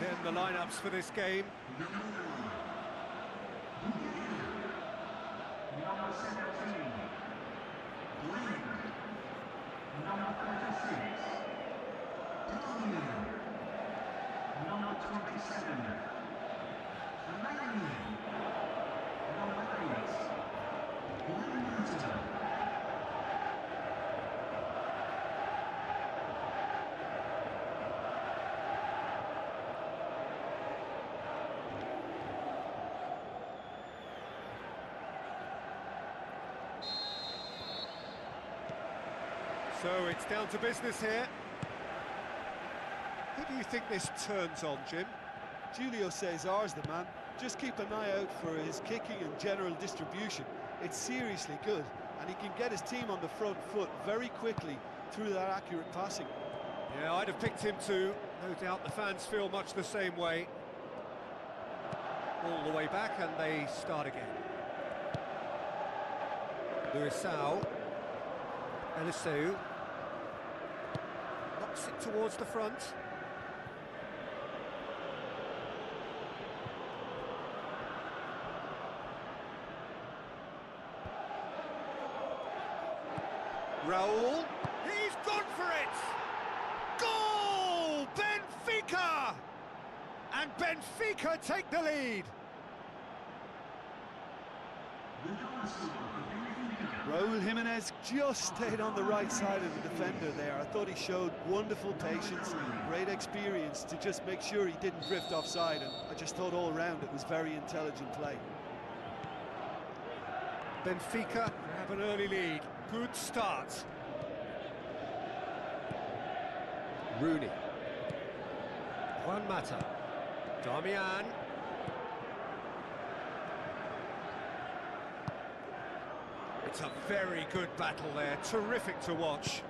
Then the lineups for this game. Number 17, Green. Number 36, Daniel. Number 27, Emmanuel. Number 8, Green. So it's down to business here. Who do you think this turns on, Jim? Julio Cesar's the man. Just keep an eye out for his kicking and general distribution. It's seriously good, and he can get his team on the front foot very quickly through that accurate passing. Yeah, I'd have picked him too. No doubt the fans feel much the same way. All the way back, and they start again. Luisao. Eliseu. Knocks it towards the front. Raul, he's gone for it! Goal! Benfica! And Benfica take the lead. Raul Jimenez just stayed on the right side of the defender there. I thought he showed wonderful patience, great experience to just make sure he didn't drift offside, and I just thought all round it was very intelligent play. Benfica have an early lead. Good start. Rooney. Juan Mata. Damian. It's a very good battle there, terrific to watch.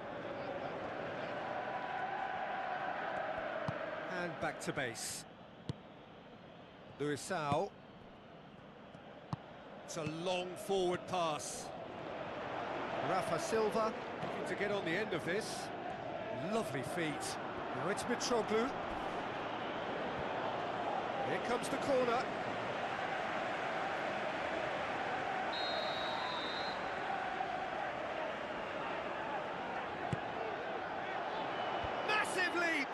And back to base. Luisao. It's a long forward pass. Rafa Silva looking to get on the end of this. Lovely feet. Now it's Mitroglou. Here comes the corner. Massive leap!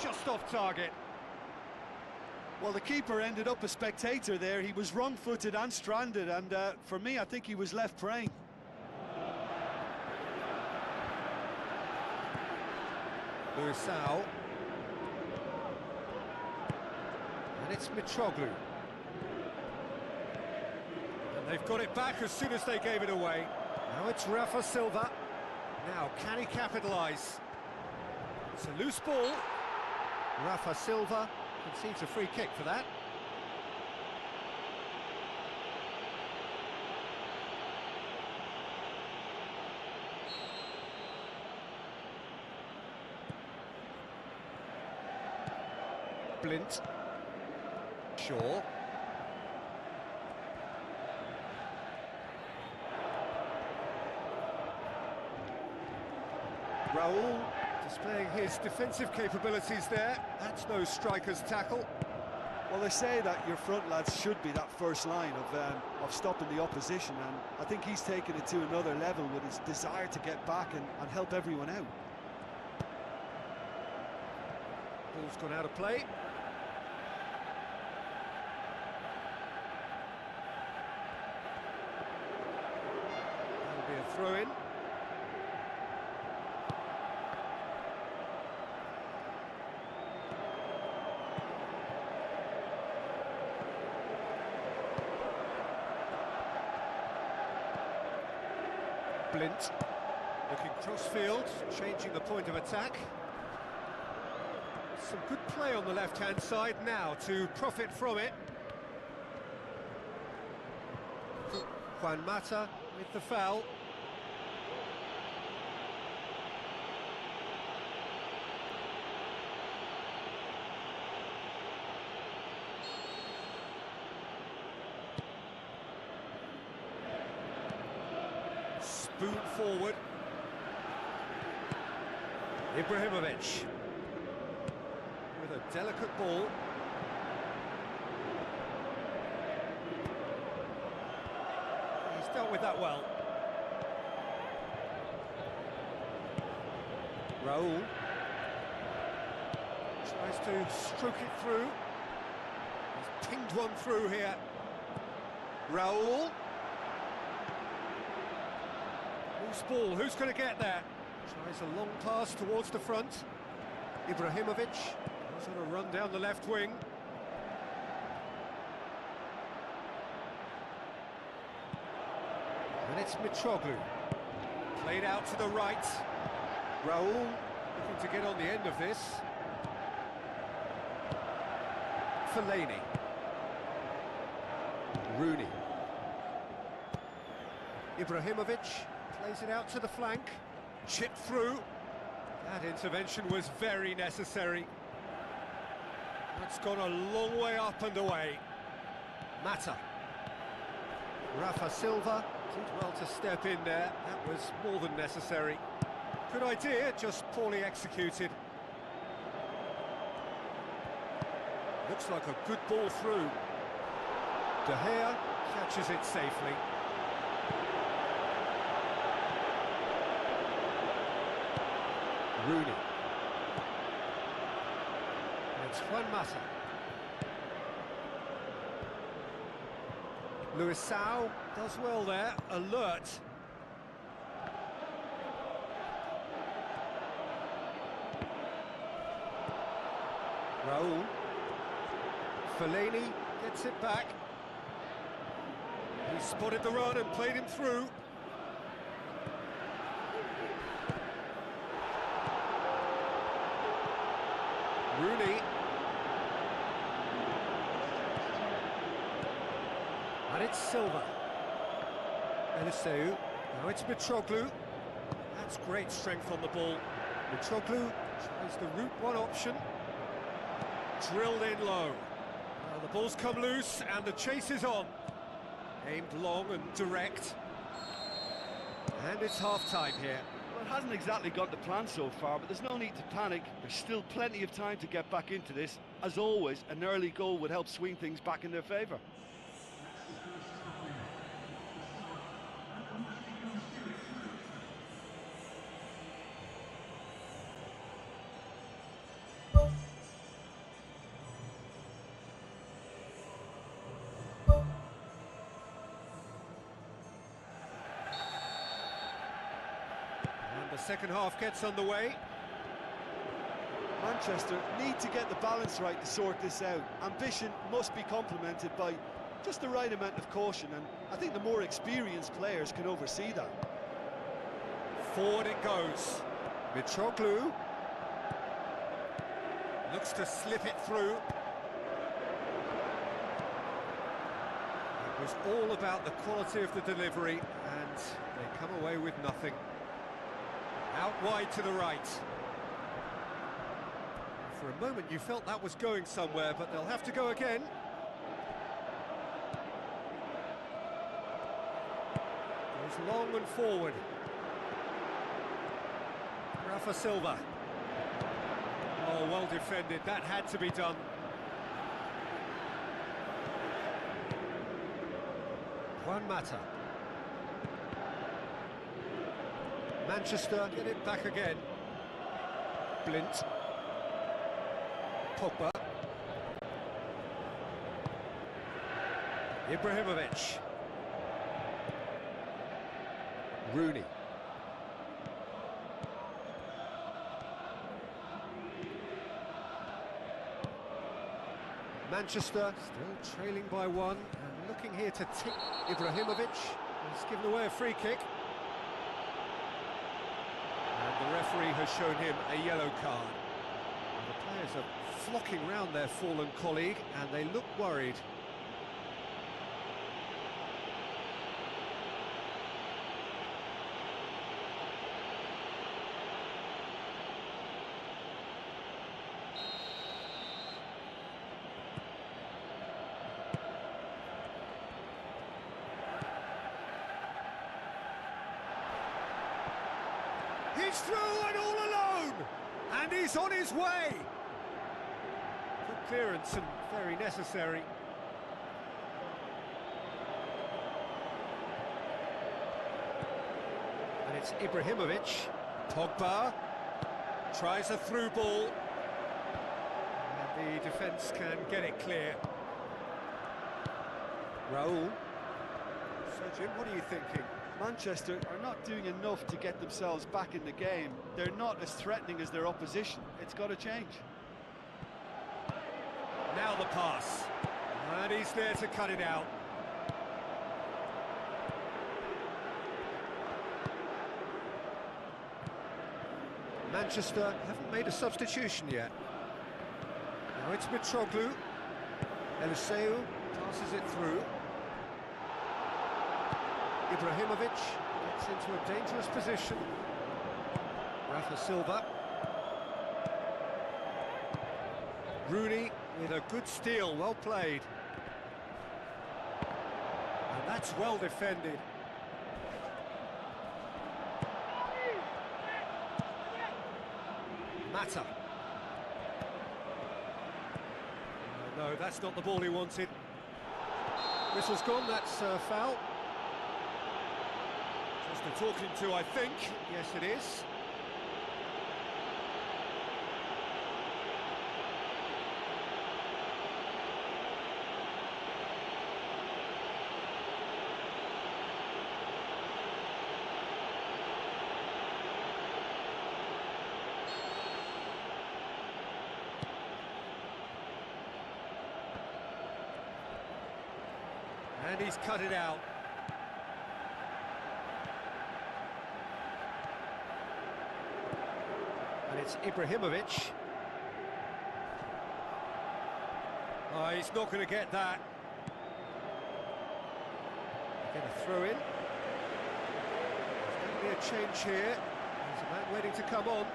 Just off target. Well, the keeper ended up a spectator there. He was wrong-footed and stranded, and for me, I think he was left praying. Luisao. And it's Mitroglou. And they've got it back as soon as they gave it away. Now it's Rafa Silva. Now, can he capitalise? It's a loose ball. Rafa Silva concedes a free kick for that. Blint. Shaw. Raul displaying his defensive capabilities there. That's no striker's tackle. Well, they say that your front lads should be that first line of stopping the opposition, and I think he's taken it to another level with his desire to get back and help everyone out. Ball's gone out of play. That'll be a throw-in. Blint, looking cross-field, changing the point of attack. Some good play on the left-hand side now to profit from it. Juan Mata with the foul. Spoon forward. Ibrahimovic with Delicate ball. He's dealt with that well. Raul tries to stroke it through. He's pinged one through here. Raul. Loose ball, who's going to get there? Tries a long pass towards the front. Ibrahimovic goes on a run down the left wing. And it's Mitroglou. Played out to the right. Raul looking to get on the end of this. Fellaini. Rooney. Ibrahimovic plays it out to the flank. Chipped through. That intervention was very necessary. That's gone a long way up and away. Mata. Rafa Silva did well to step in there. That was more than necessary. Good idea, just poorly executed. Looks like a good ball through. De Gea catches it safely. Rooney. It's Juan Mata. Luisao does well there, alert. Raul. Fellaini gets it back. He spotted the run and played him through. Rooney. And it's Silva. Eliseu. Now it's Mitroglou. That's great strength on the ball. Mitroglou tries the route one option. Drilled in low. Now the ball's come loose and the chase is on. Aimed long and direct. And it's half-time here. Well, it hasn't exactly got the plan so far, but there's no need to panic. There's still plenty of time to get back into this. As always, an early goal would help swing things back in their favour. The second half gets underway. Manchester need to get the balance right to sort this out. Ambition must be complemented by just the right amount of caution, and I think the more experienced players can oversee that. Forward it goes. Mitroglou looks to slip it through. It was all about the quality of the delivery, and they come away with nothing. Out wide to the right. For a moment you felt that was going somewhere, but they'll have to go again. Goes long and forward. Rafa Silva. Oh, well defended. That had to be done. Juan Mata. Manchester get it back again. Blint. Pogba. Ibrahimovic. Rooney. Manchester still trailing by one and looking here to tip Ibrahimovic. He's given away a free kick. And the referee has shown him a yellow card. And the players are flocking round their fallen colleague and they look worried. He's through and all alone, and he's on his way. clearance and very necessary. And it's Ibrahimovic. Pogba tries a through ball. And the defence can get it clear. Raul. So Jim, what are you thinking? Manchester are not doing enough to get themselves back in the game. They're not as threatening as their opposition. It's got to change. Now the pass. And he's there to cut it out. Manchester haven't made a substitution yet. Now it's Mitroglou. Eliseu passes it through. Ibrahimovic gets into a dangerous position. Rafa Silva. Rooney with a good steal, well played. And that's well defended. Mata. No, that's not the ball he wanted. Whistle's gone, that's a foul. Just a talking to, I think. Yes, it is. And he's cut it out. And it's Ibrahimovic. Oh, he's not going to get that. Get a throw in. There's going to be a change here. There's a man waiting to come on.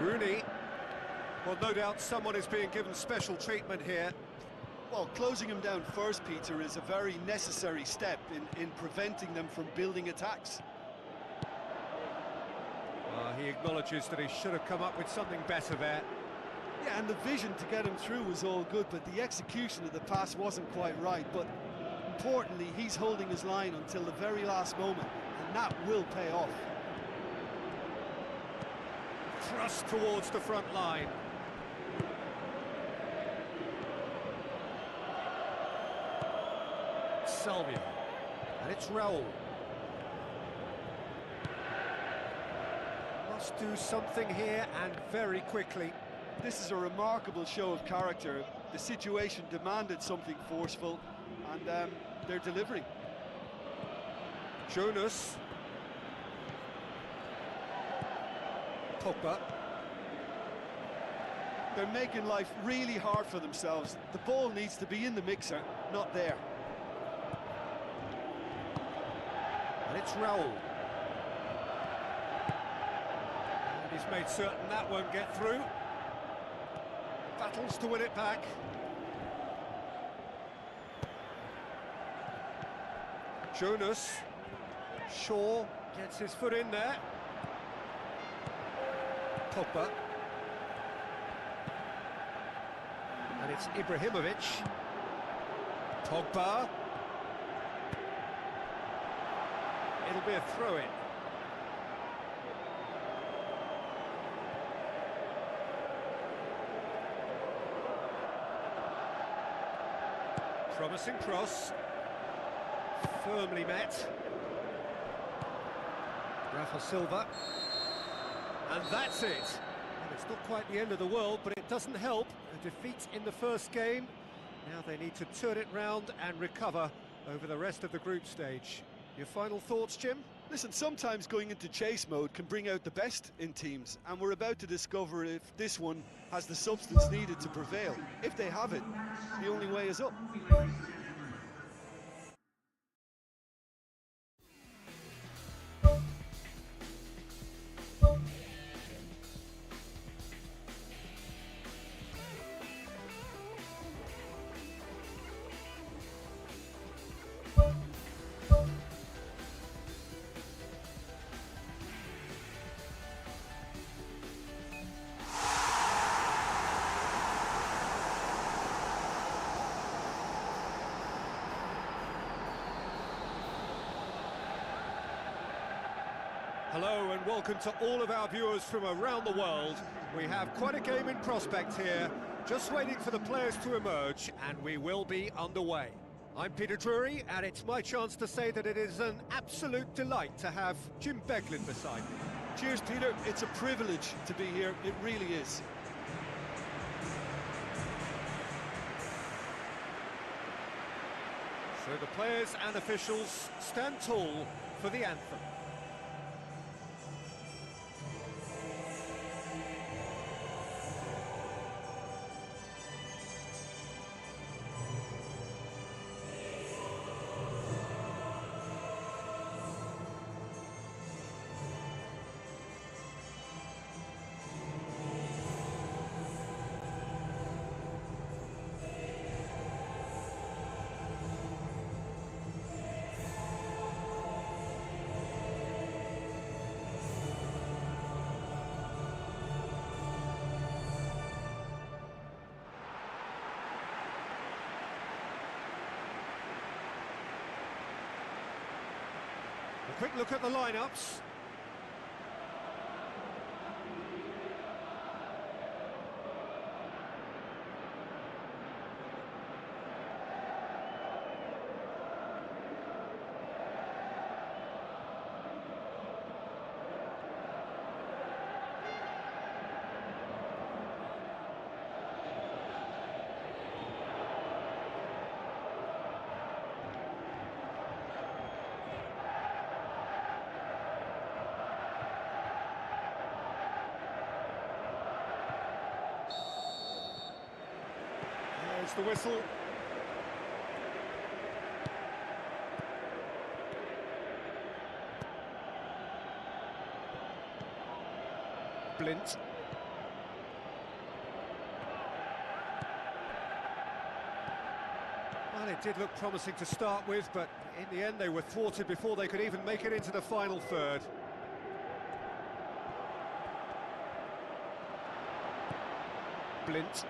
Rooney. Well, no doubt someone is being given special treatment here. Well, closing him down first, Peter, is a very necessary step in preventing them from building attacks. He acknowledges that he should have come up with something better there. Yeah, and the vision to get him through was all good, but the execution of the pass wasn't quite right. But importantly, he's holding his line until the very last moment, and that will pay off. Thrust towards the front line. Salvio. And it's Raul. Must do something here, and very quickly. This is a remarkable show of character. The situation demanded something forceful, and they're delivering. Jonas. Pogba. They're making life really hard for themselves. The ball needs to be in the mixer, not there. And it's Raul. And he's made certain that won't get through. Battles to win it back. Jonas. Shaw gets his foot in there. Pogba. And it's Ibrahimovic. Pogba. It'll be a throw-in. Promising cross. Firmly met. Rafa Silva. And that's it. And it's not quite the end of the world, but it doesn't help. A defeat in the first game. Now they need to turn it round and recover over the rest of the group stage. Your final thoughts, Jim? Listen, sometimes going into chase mode can bring out the best in teams, and we're about to discover if this one has the substance needed to prevail. If they have it, the only way is up. Hello and welcome to all of our viewers from around the world. We have quite a game in prospect here, just waiting for the players to emerge, and we will be underway. I'm Peter Drury, and it's my chance to say that it is an absolute delight to have Jim Beglin beside me. Cheers, Peter. It's a privilege to be here. It really is. So the players and officials stand tall for the anthem. A quick look at the lineups. There's the whistle. Blint. Well, it did look promising to start with, but in the end they were thwarted before they could even make it into the final third. Blint.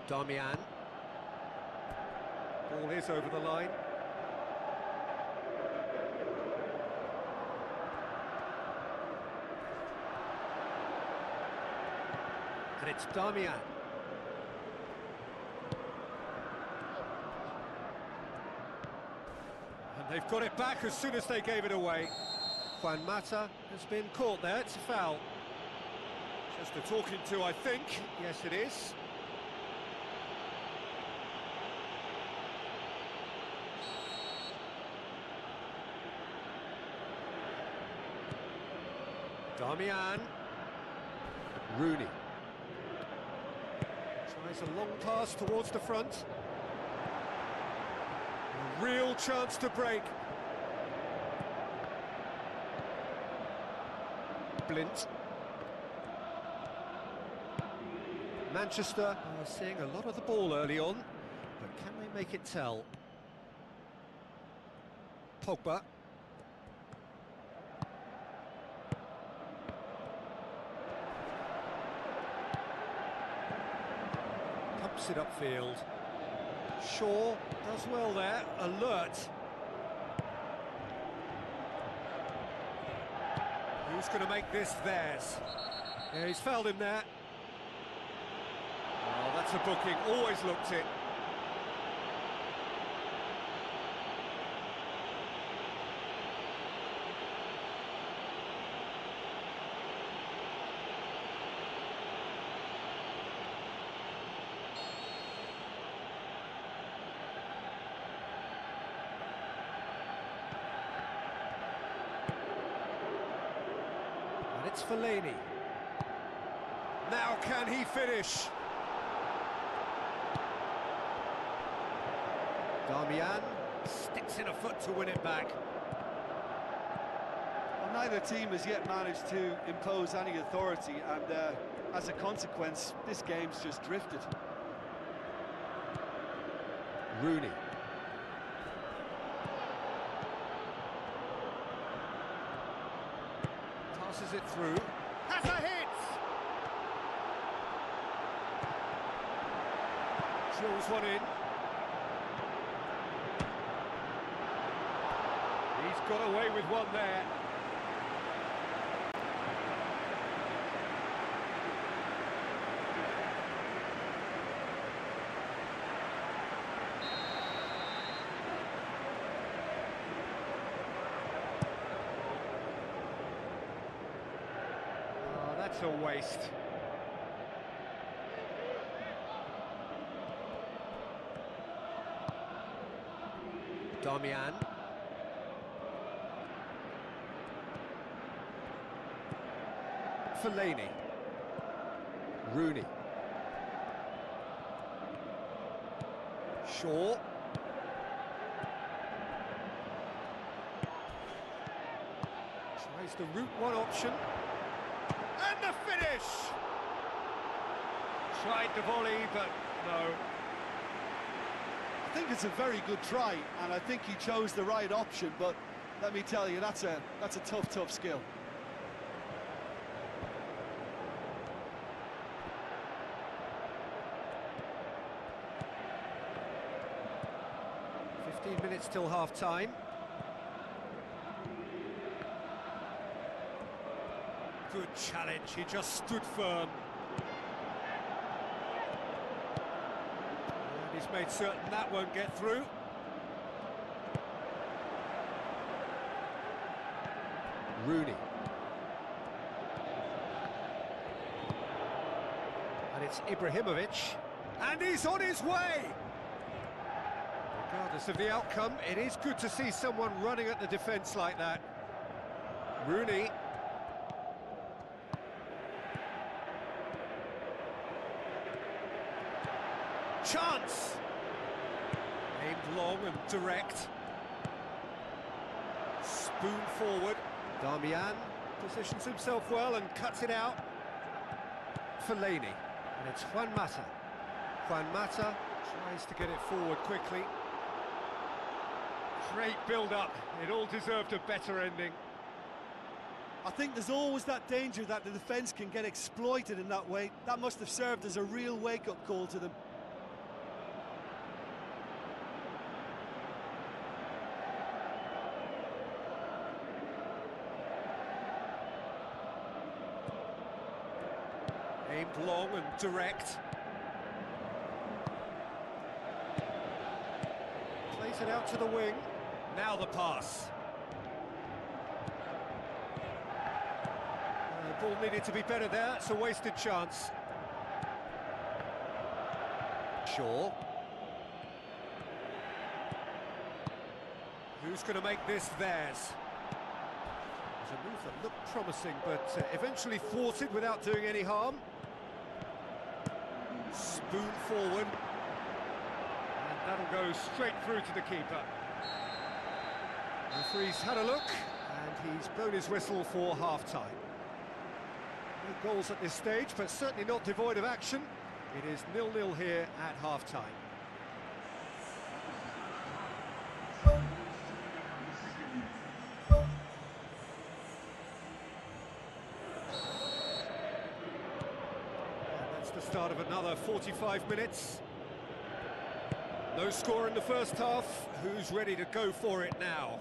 Damian. Ball is over the line. And it's Damian. And they've got it back as soon as they gave it away. Juan Mata has been caught there, it's a foul. Just a talking to, I think. Yes, it is. Damian. Rooney. Tries a long pass towards the front. A real chance to break. Blint. Manchester are seeing a lot of the ball early on, but can they make it tell? Pogba. Pumps it upfield. Shaw does well there, alert. Who's going to make this theirs? Yeah, he's fouled him there. Oh, that's a booking, always looked it. And it's Fellaini. Now can he finish? Damian sticks in a foot to win it back. Well, neither team has yet managed to impose any authority, and as a consequence, this game's just drifted. Rooney. Passes it through. Has a hit! Drills one in. He's got away with one there. Oh, that's a waste. Damian. Fellaini. Rooney. Shaw. Tries the route one option. And the finish! Tried the volley, but no. I think it's a very good try, and I think he chose the right option, but let me tell you, that's a tough skill. Minutes till half-time. Good challenge, he just stood firm. And he's made certain that won't get through. Rooney. And it's Ibrahimovic. And he's on his way! Regardless of the outcome, it is good to see someone running at the defence like that. Rooney. Chance! Aimed long and direct. Spoon forward. Damian positions himself well and cuts it out. Fellaini. And it's Juan Mata. Juan Mata tries to get it forward quickly. Great build-up, it all deserved a better ending. I think there's always that danger that the defence can get exploited in that way. That must have served as a real wake-up call to them. Aimed long and direct. Plays it out to the wing. Now the pass. The ball needed to be better there. It's a wasted chance. Shaw. Who's going to make this theirs? It was a move that looked promising, but eventually thwarted without doing any harm. Spoon forward. And that'll go straight through to the keeper. The referee's had a look, and he's blown his whistle for half-time. No goals at this stage, but certainly not devoid of action. It is 0-0 here at half-time. And that's the start of another 45 minutes. No score in the first half. Who's ready to go for it now?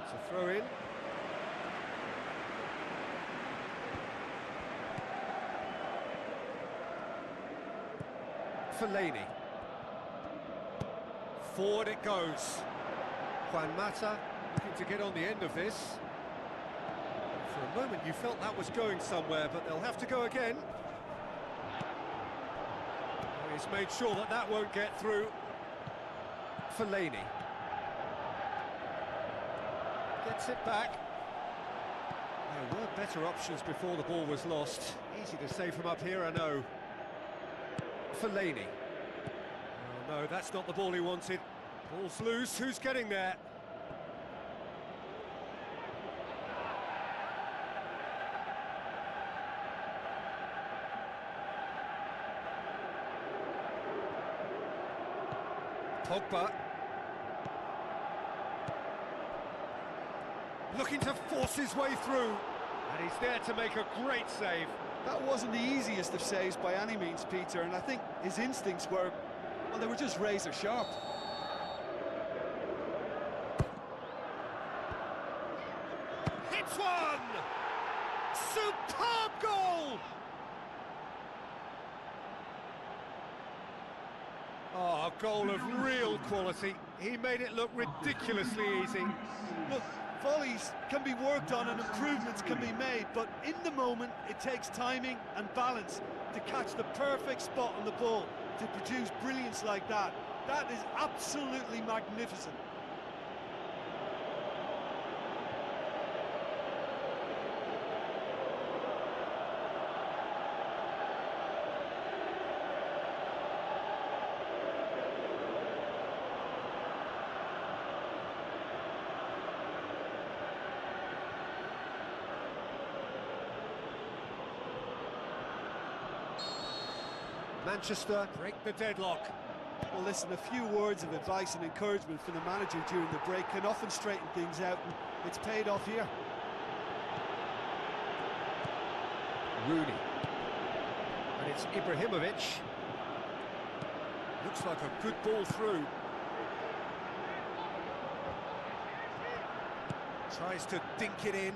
It's a throw-in. Fellaini. Forward it goes. Juan Mata looking to get on the end of this. For a moment you felt that was going somewhere, but they'll have to go again. He's made sure that that won't get through. Fellaini. Gets it back. There were better options before the ball was lost. Easy to say from up here, I know. Fellaini. Oh no, that's not the ball he wanted. Ball's loose, who's getting there? Pogba. Looking to force his way through. And he's there to make a great save. That wasn't the easiest of saves by any means, Peter, and I think his instincts were Well, they were just razor sharp. Hits one! Superb goal! Oh, a goal of real quality. He made it look ridiculously easy. Look, volleys can be worked on and improvements can be made, but in the moment it takes timing and balance to catch the perfect spot on the ball to produce brilliance like that. That is absolutely magnificent. Manchester break the deadlock. Well, listen, a few words of advice and encouragement from the manager during the break can often straighten things out, and it's paid off here. Rooney. And it's Ibrahimovic. Looks like a good ball through. Tries to dink it in.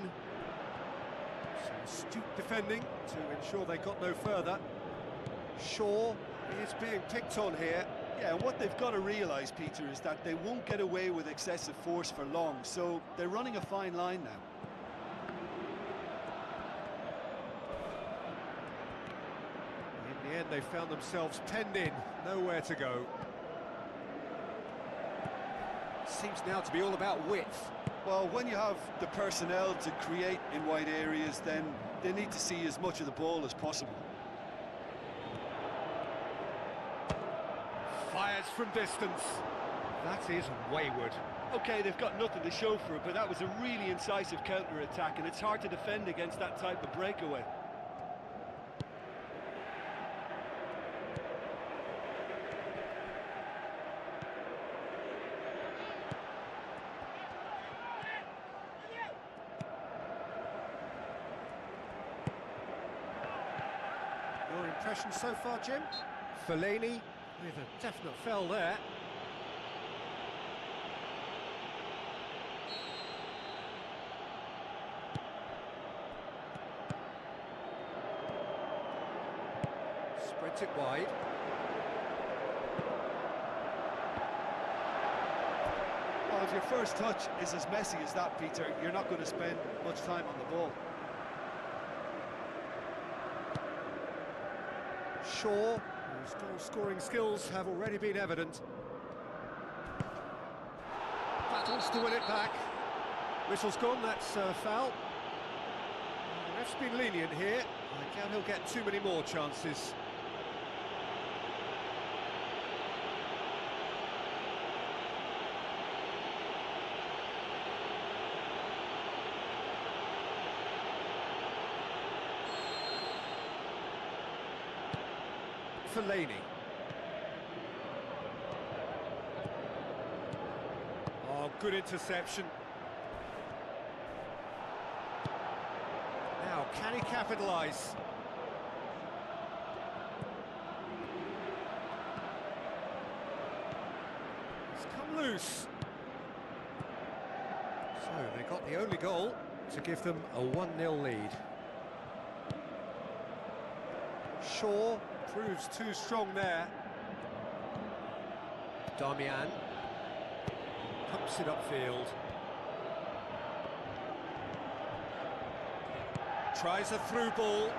Some astute defending to ensure they got no further. Shaw is being picked on here. Yeah, and what they've got to realise, Peter, is that they won't get away with excessive force for long, so they're running a fine line now. In the end, they found themselves penned in, nowhere to go. Seems now to be all about width. Well, when you have the personnel to create in wide areas, then they need to see as much of the ball as possible. Fires from distance. That is wayward. OK, they've got nothing to show for it, but that was a really incisive counter-attack, and it's hard to defend against that type of breakaway. Your impression so far, Jim? Fellaini with a definite foul there. Spreads it wide. Well, if your first touch is as messy as that, Peter, you're not going to spend much time on the ball. Shaw, whose goal-scoring skills have already been evident. Battles to win it back. Whistle's gone, that's a foul. The ref's been lenient here. I doubt he'll get too many more chances. Fellaini. Oh, good interception. Now, can he capitalise? It's come loose. So, they got the only goal to give them a 1-0 lead. Shaw proves too strong there. Darmian pumps it upfield. Tries a through ball.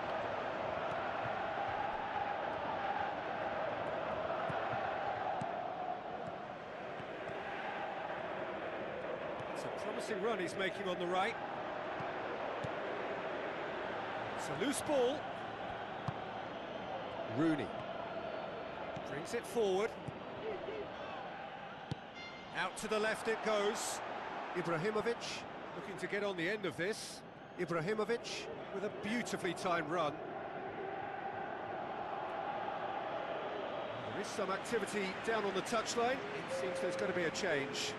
It's a promising run he's making on the right. It's a loose ball. Rooney brings it forward. Out to the left it goes. Ibrahimovic looking to get on the end of this. Ibrahimovic with a beautifully timed run. There is some activity down on the touchline. It seems there's going to be a change.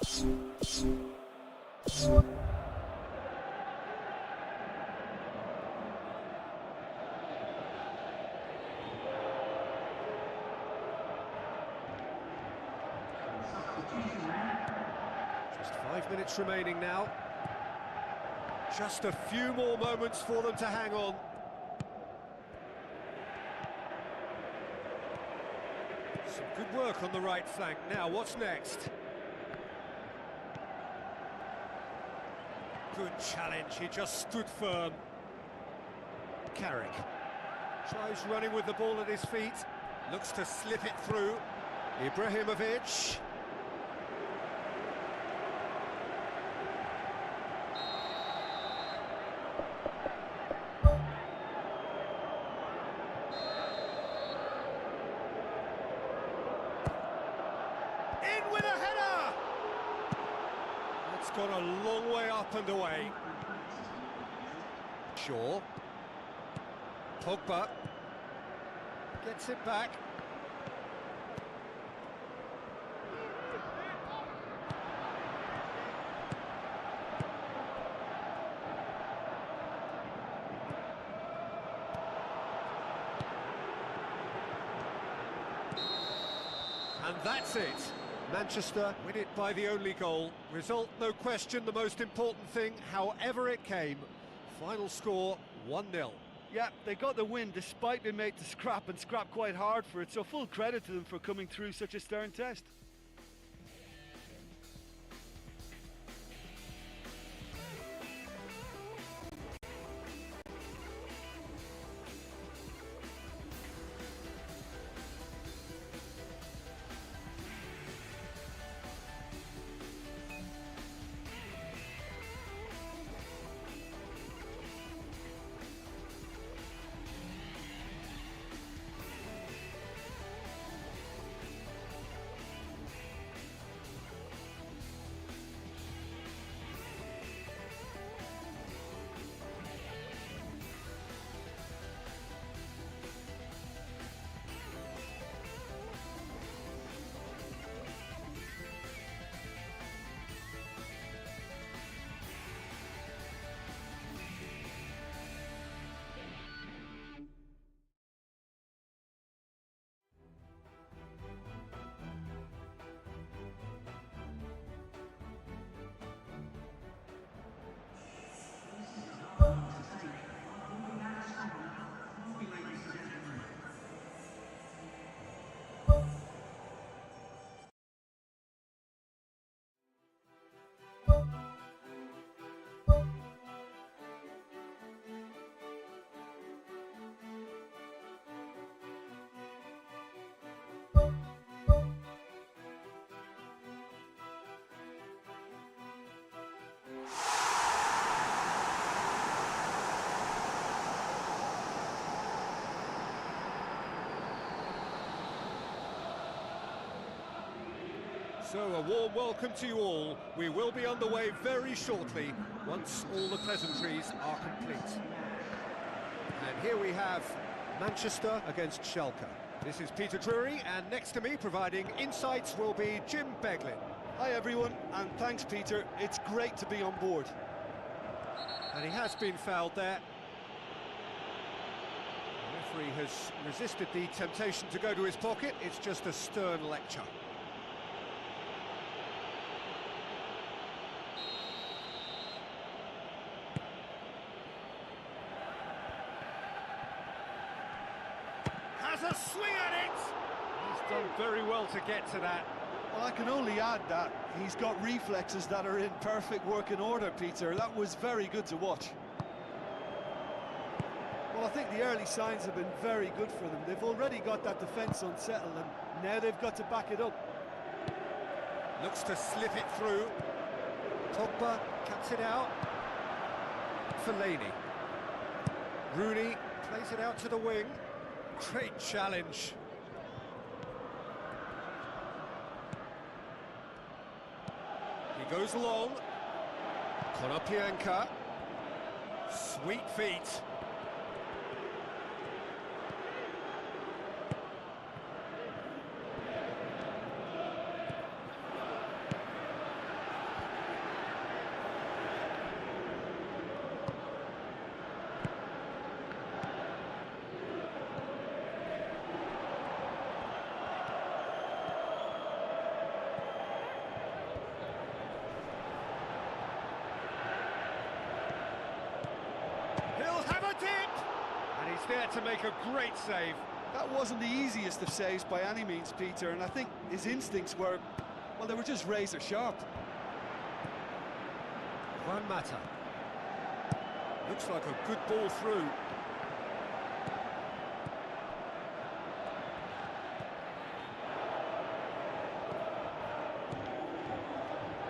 Just 5 minutes remaining now. Just a few more moments for them to hang on. Some good work on the right flank. Now, what's next? Good challenge, he just stood firm. Carrick tries running with the ball at his feet, looks to slip it through. Ibrahimovic. In with a header! It's gone a long way up and away. Shaw. Pogba gets it back. And that's it. Manchester win it by the only goal. Result, no question, the most important thing, however it came. Final score, 1-0. Yeah, they got the win despite being made to scrap and scrap quite hard for it, so full credit to them for coming through such a stern test. So a warm welcome to you all. We will be underway very shortly once all the pleasantries are complete. And here we have Manchester against Schalke. This is Peter Drury, and next to me providing insights will be Jim Beglin. Hi everyone, and thanks Peter, it's great to be on board. And he has been fouled there. The referee has resisted the temptation to go to his pocket. It's just a stern lecture. Has a swing at it! He's done very well to get to that. Well, I can only add that he's got reflexes that are in perfect working order, Peter. That was very good to watch. Well, I think the early signs have been very good for them. They've already got that defence unsettled, and now they've got to back it up. Looks to slip it through. Pogba cuts it out. Fellaini. Rooney plays it out to the wing. Great challenge. He goes long. Konoplyanka. Sweet feet. there to make a great save. That wasn't the easiest of saves by any means, Peter, and I think his instincts were, well, they were just razor sharp. Juan Mata. Looks like a good ball through.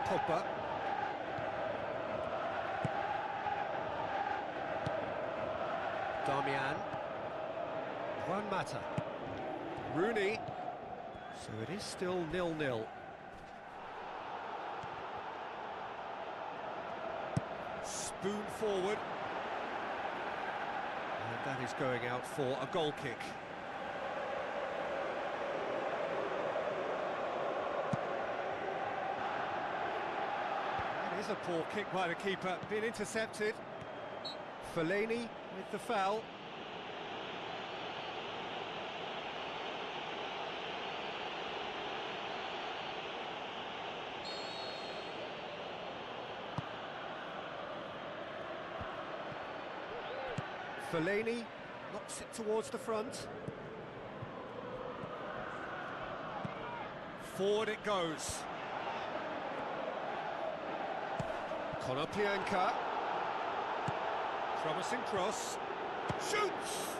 Pogba. Darmian. Juan Mata. Rooney. So it is still 0-0. Spoon forward. And that is going out for a goal kick. That is a poor kick by the keeper, being intercepted. Fellaini with the foul. Fellaini knocks it towards the front. Forward it goes. Konoplyanka. Promising cross. Shoots!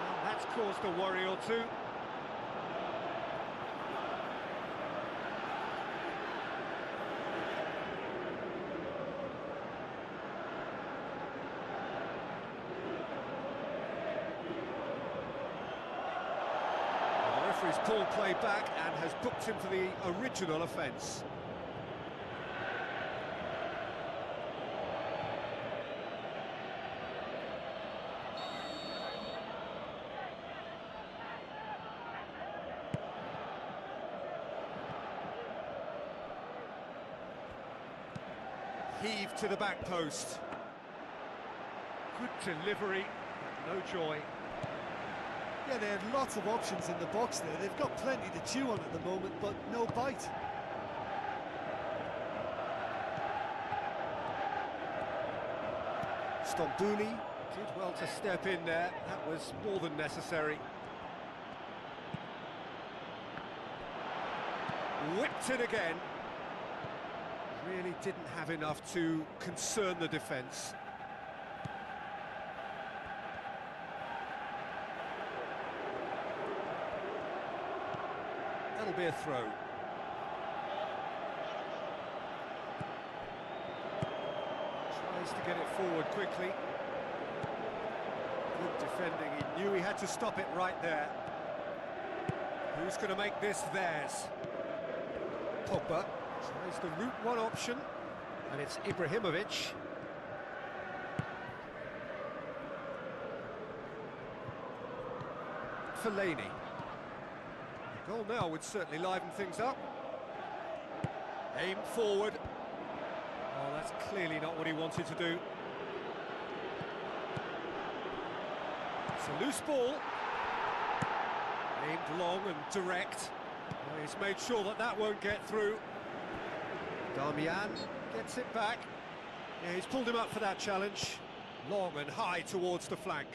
And that's caused a worry or two. He's pulled play back and has booked him for the original offence. Heave to the back post. Good delivery, but no joy. Yeah, they had lots of options in the box there. They've got plenty to chew on at the moment, but no bite. Stambouli did well to step in there. That was more than necessary. Whipped it again. Really didn't have enough to concern the defence. That'll be a throw. Tries to get it forward quickly. Good defending, he knew he had to stop it right there. Who's going to make this theirs? Pogba tries the route one option, and it's Ibrahimovic. Fellaini. The goal now would certainly liven things up. Aimed forward. Oh, that's clearly not what he wanted to do. It's a loose ball. Aimed long and direct. Oh, he's made sure that that won't get through. Darmian gets it back. Yeah, he's pulled him up for that challenge. Long and high towards the flank.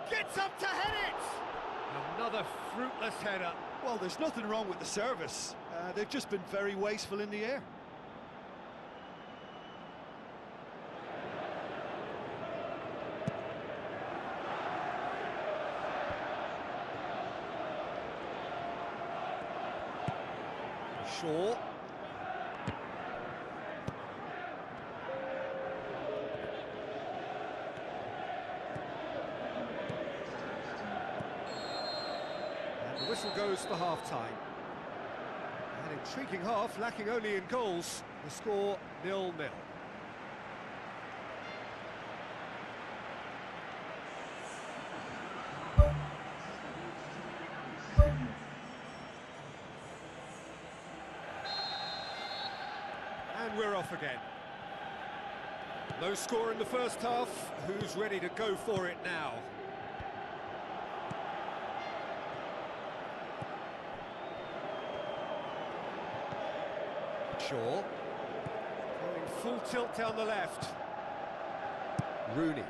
Gets up to head it! Another fruitless header. Well, there's nothing wrong with the service. They've just been very wasteful in the air. Shaw. And the whistle goes for half-time. An intriguing half, lacking only in goals. The score 0-0. And we're off again. No score in the first half. Who's ready to go for it now? Shaw. Going full tilt down the left. Rooney.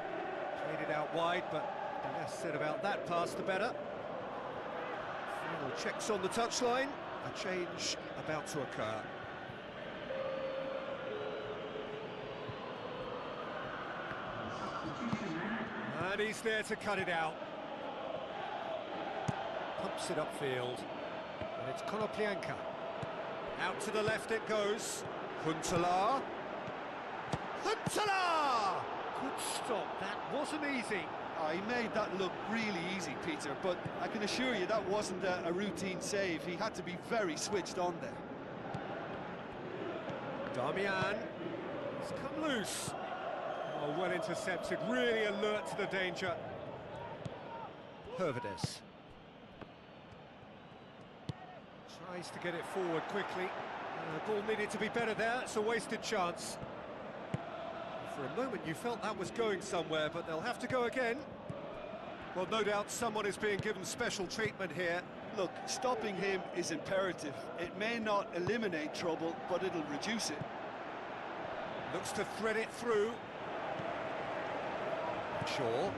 Played it out wide, but the less said about that pass, the better. Final checks on the touchline. A change about to occur. And he's there to cut it out. Pumps it upfield. And it's Konoplyanka. Out to the left it goes. Huntelaar. Huntelaar! Good stop, that wasn't easy. Oh, he made that look really easy, Peter, but I can assure you that wasn't a routine save. He had to be very switched on there. Damian. He's come loose. Oh, well intercepted, really alert to the danger. Hervedes. Tries to get it forward quickly. The ball needed to be better there, it's a wasted chance. For a moment you felt that was going somewhere, but they'll have to go again. Well, no doubt someone is being given special treatment here. Look, stopping him is imperative. It may not eliminate trouble, but it'll reduce it. Looks to thread it through. Shaw.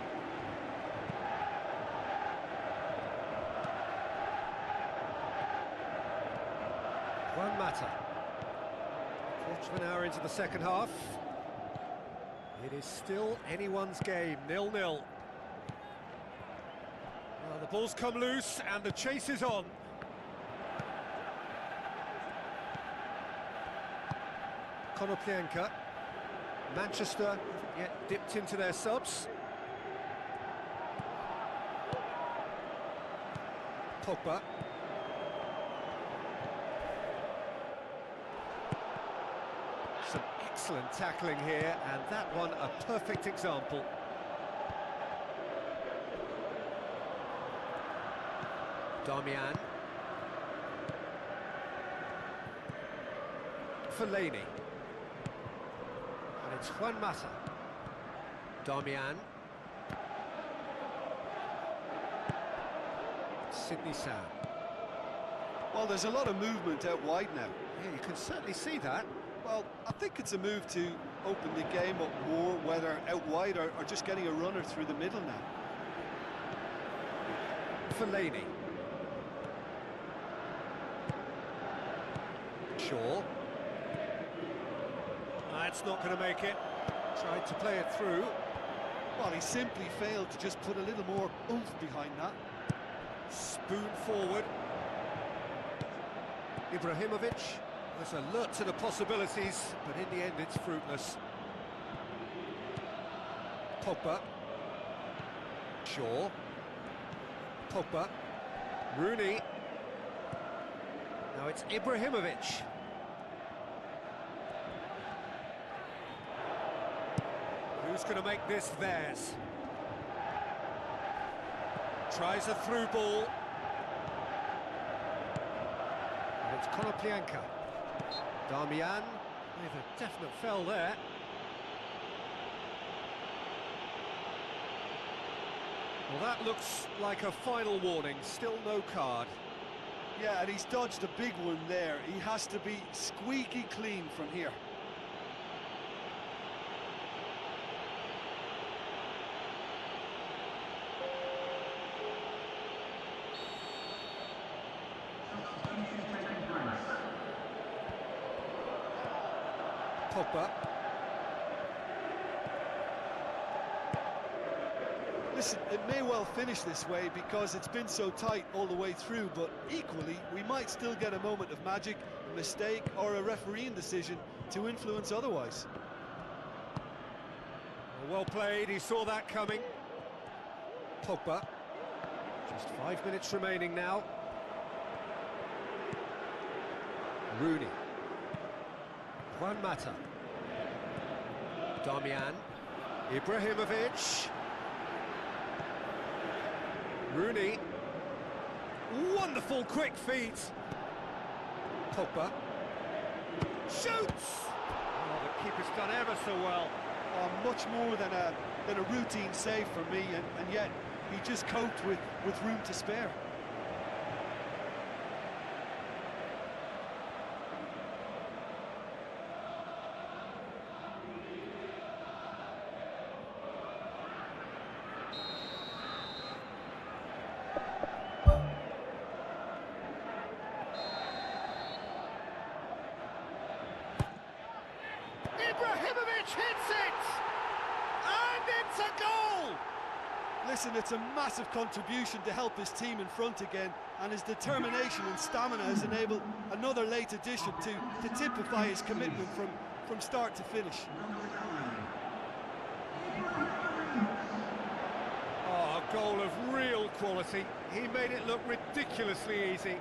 One matter. Quarter of an hour into the second half. It is still anyone's game, 0-0. Well, the ball's come loose and the chase is on. Konoplyanka. Manchester haven't yet dipped into their subs. Pogba. Some excellent tackling here, and that one a perfect example. Damian. Fellaini. And it's Juan Mata. Damian. Sidney Sam. Well, there's a lot of movement out wide now. Yeah, you can certainly see that. Well, I think it's a move to open the game up more, whether out wide or just getting a runner through the middle now. Fellaini. Shaw. That's not going to make it. Tried to play it through. Well, he simply failed to just put a little more oomph behind that. Spoon forward. Ibrahimovic was alert to the possibilities, but in the end it's fruitless. Pogba. Shaw. Pogba. Rooney. Now it's Ibrahimovic. Who's going to make this theirs? Tries a through ball. And it's Konoplyanka. Damian with a definite foul there. Well, that looks like a final warning, still no card. Yeah, and he's dodged a big one there. He has to be squeaky clean from here. Pogba. Listen, it may well finish this way because it's been so tight all the way through, but equally, we might still get a moment of magic, a mistake, or a refereeing decision to influence otherwise. Well played, he saw that coming. Pogba. Just 5 minutes remaining now. Rooney. Juan Mata. Damian. Ibrahimovic. Rooney. Wonderful quick feet. Pogba. Shoots! Oh, the keeper's done ever so well. Oh, much more than a routine save for me, and yet he just coped with room to spare. Ibrahimovic hits it! And it's a goal! Listen, it's a massive contribution to help his team in front again, and his determination and stamina has enabled another late addition to typify his commitment from start to finish. Oh, a goal of real quality. He made it look ridiculously easy.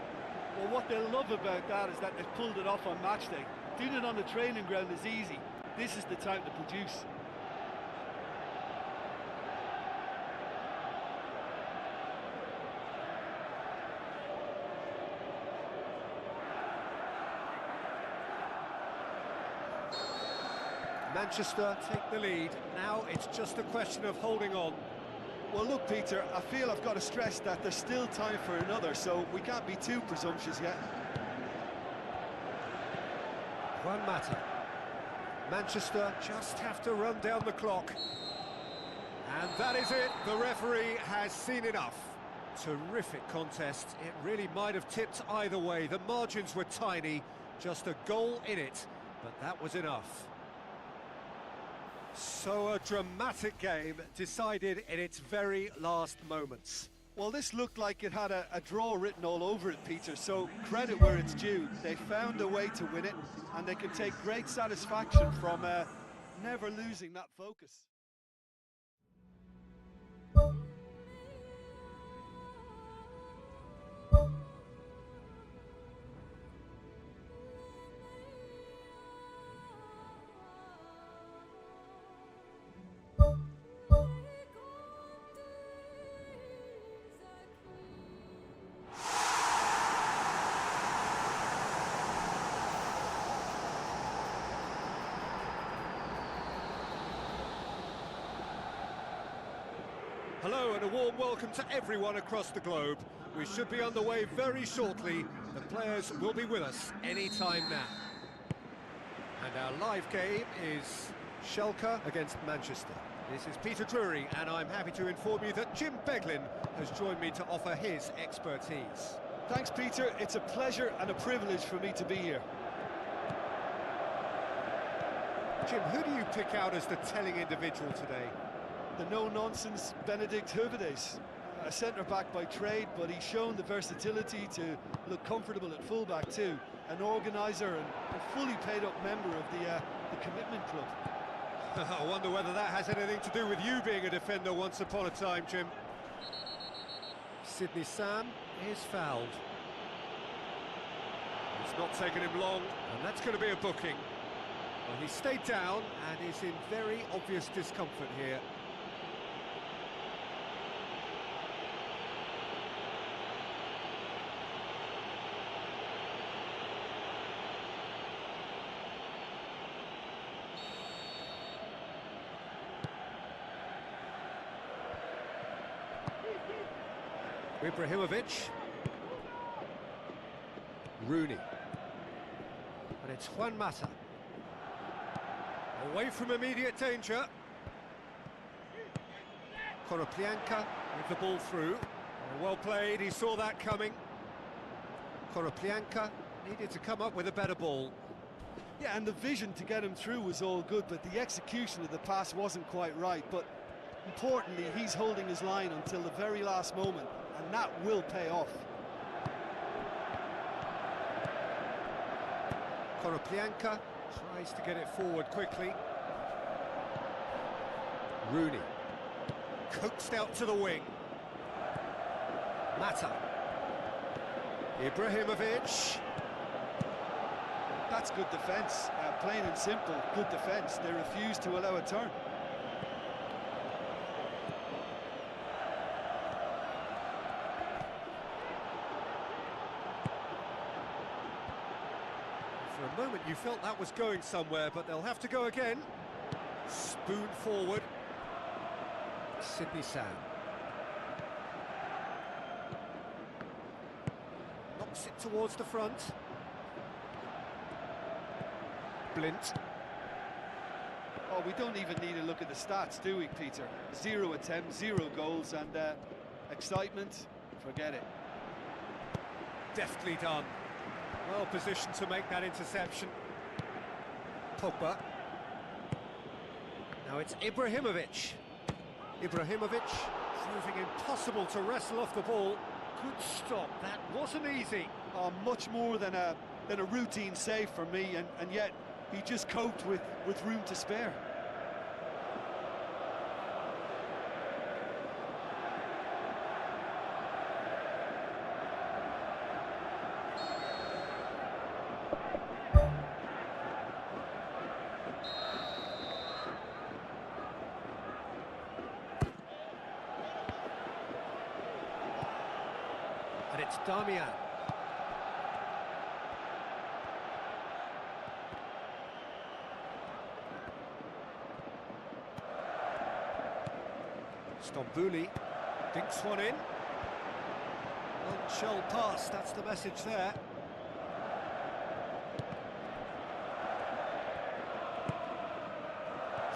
Well, what they love about that is that they've pulled it off on match day. Doing it on the training ground is easy. This is the time to produce. Manchester take the lead. Now it's just a question of holding on. Well, look, Peter, I feel I've got to stress that there's still time for another, so we can't be too presumptuous yet. Juan Mata. Manchester just have to run down the clock. And that is it. The referee has seen enough. Terrific contest. It really might have tipped either way. The margins were tiny. Just a goal in it. But that was enough. So a dramatic game decided in its very last moments. Well, this looked like it had a draw written all over it, Peter, so credit where it's due. They found a way to win it, and they can take great satisfaction from never losing that focus. Hello and a warm welcome to everyone across the globe. We should be on the way very shortly. The players will be with us any time now. And our live game is Schalke against Manchester. This is Peter Drury, and I'm happy to inform you that Jim Beglin has joined me to offer his expertise. Thanks, Peter. It's a pleasure and a privilege for me to be here. Jim, who do you pick out as the telling individual today? The no-nonsense Benedict Hövedes, a centre-back by trade, but he's shown the versatility to look comfortable at full-back too. An organiser and a fully paid-up member of the commitment club. I wonder whether that has anything to do with you being a defender once upon a time, Jim. Sidney Sam is fouled. It's not taken him long, and that's going to be a booking. Well, he stayed down and is in very obvious discomfort here. Ibrahimovic. Rooney. And it's Juan Mata. Away from immediate danger. Konoplyanka with the ball through. Well played, he saw that coming. Konoplyanka needed to come up with a better ball. Yeah, and the vision to get him through was all good, but the execution of the pass wasn't quite right. But importantly, he's holding his line until the very last moment, and that will pay off. Konoplyanka tries to get it forward quickly. Rooney. Coaxed out to the wing. Mata. Ibrahimovic. That's good defence, plain and simple, good defence. They refuse to allow a turn. For a moment you felt that was going somewhere, but they'll have to go again. Spoon forward. Sidney Sam. Knocks it towards the front. Blint. Oh, we don't even need to look at the stats, do we, Peter? 0 attempts, 0 goals, and excitement, forget it. Deftly done. Well positioned to make that interception. Pogba. Now it's Ibrahimovic. Ibrahimovic proving impossible to wrestle off the ball. Good stop, that wasn't easy. Oh, much more than a routine save for me, and yet he just coped with room to spare. And it's Damian. Stambouli dinks one in. Non-shell pass, that's the message there.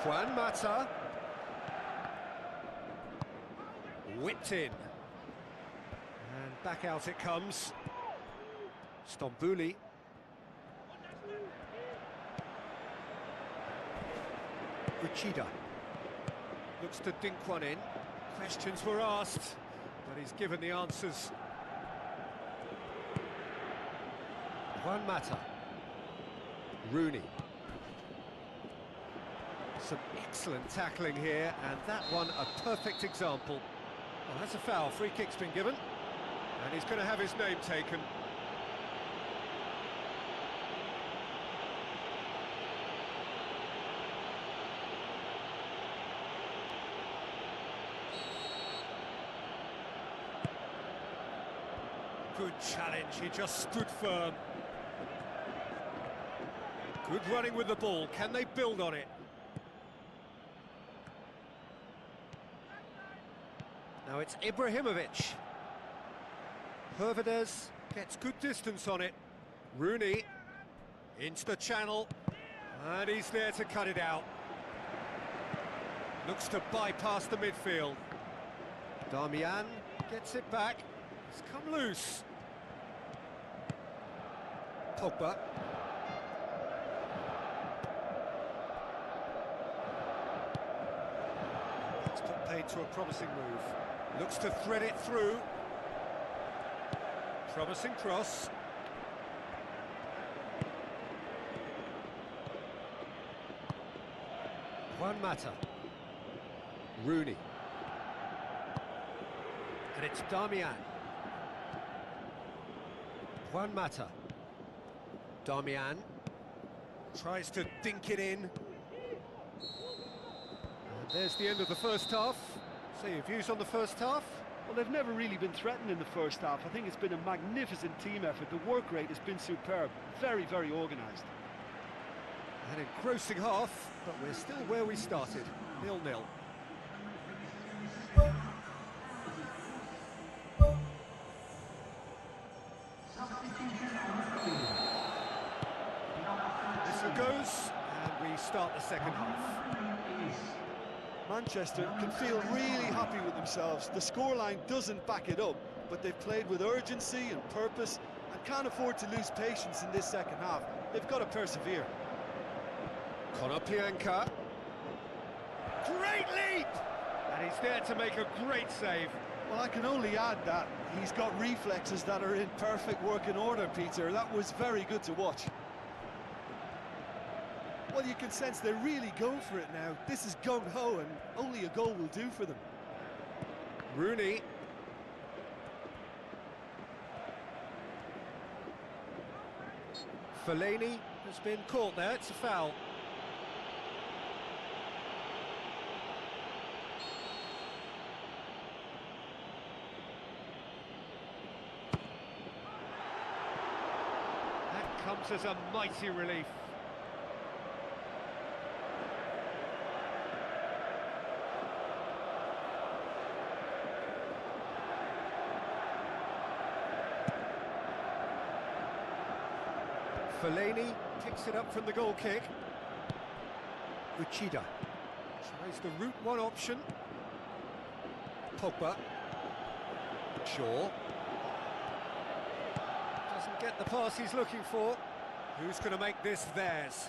Juan Mata. Whipped in. And back out it comes. Stambouli. Uchida. Looks to dink one in. Questions were asked, but he's given the answers. Juan Mata. Rooney. Some excellent tackling here, and that one a perfect example. Well, that's a foul. Free kick's been given, and he's going to have his name taken. Good challenge, he just stood firm. Good running with the ball, can they build on it? Now it's Ibrahimovic. Hervedez gets good distance on it. Rooney into the channel, and he's there to cut it out. Looks to bypass the midfield. Damian gets it back. It's come loose. Pogba. That's put paid to a promising move. Looks to thread it through. Promising cross. Juan Mata. Rooney. And it's Damian. Juan Mata. Damian tries to dink it in. And there's the end of the first half. So your views on the first half? Well, they've never really been threatened in the first half. I think it's been a magnificent team effort. The work rate has been superb. Very, very organised. An engrossing half, but we're still where we started, 0-0. This goes, and we start the second half. Manchester can feel really happy with themselves. The scoreline doesn't back it up, but they've played with urgency and purpose and can't afford to lose patience in this second half. They've got to persevere. Konoplyanka. Great leap! And he's there to make a great save. Well, I can only add that he's got reflexes that are in perfect working order, Peter. That was very good to watch. Well, you can sense they're really going for it now. This is gung-ho, and only a goal will do for them. Rooney. Fellaini has been caught there, it's a foul. That comes as a mighty relief. Fellaini picks it up from the goal kick. Uchida tries the route one option. Pogba. Shaw. Doesn't get the pass he's looking for. Who's going to make this theirs?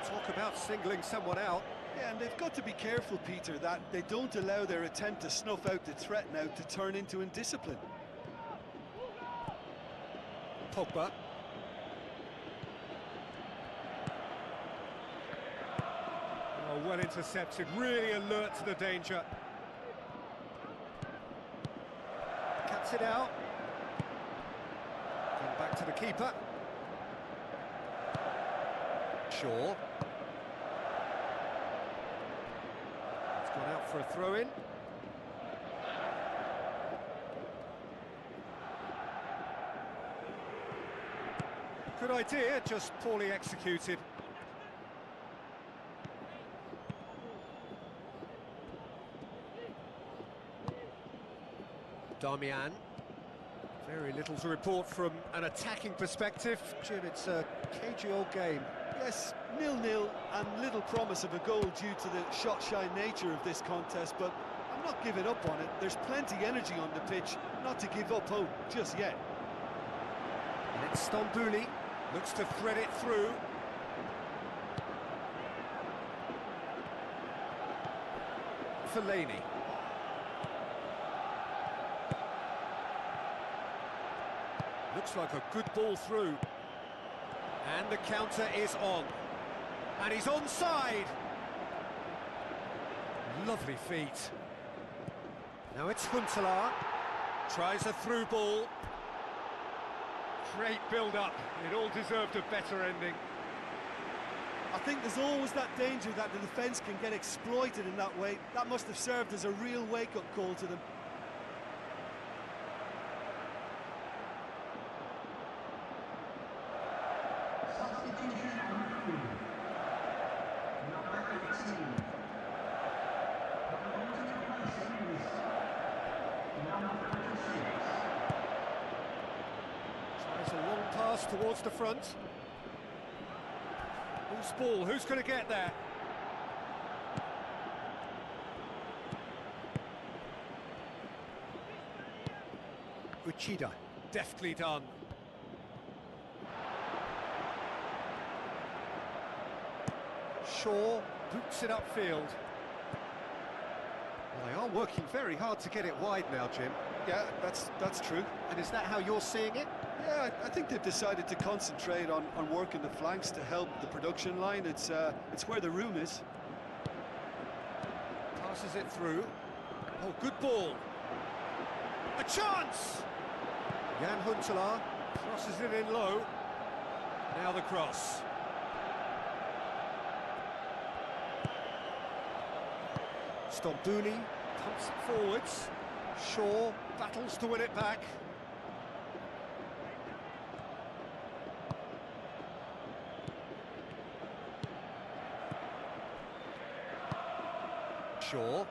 Talk about singling someone out. Yeah, and they've got to be careful, Peter, that they don't allow their attempt to snuff out the threat now to turn into indiscipline. Pogba. Oh, well intercepted, really alert to the danger. Cuts it out. Then back to the keeper. Shaw. It's gone out for a throw-in. Good idea, just poorly executed. Darmian. Very little to report from an attacking perspective. Jim, it's a cagey old game. Yes, 0-0 and little promise of a goal due to the shot-shy nature of this contest, but I'm not giving up on it. There's plenty energy on the pitch, not to give up hope just yet. And it's Stambouli, looks to thread it through. Fellaini. Looks like a good ball through. And the counter is on. And he's onside. Lovely feet. Now it's Huntelaar. Tries a through ball. Great build-up. It all deserved a better ending. I think there's always that danger that the defence can get exploited in that way. That must have served as a real wake-up call to them. Tries a long pass towards the front. Who's ball? Who's going to get there? Uchida, deftly done. Shaw boots it upfield. Well, they are working very hard to get it wide now, Jim. Yeah, that's true. And is that how you're seeing it? Yeah, I think they've decided to concentrate on working the flanks to help the production line. It's where the room is. Passes it through. Oh, good ball. A chance! Jan Huntelaar crosses it in low. Now the cross. Stambouli pumps it forwards. Shaw battles to win it back. Shaw.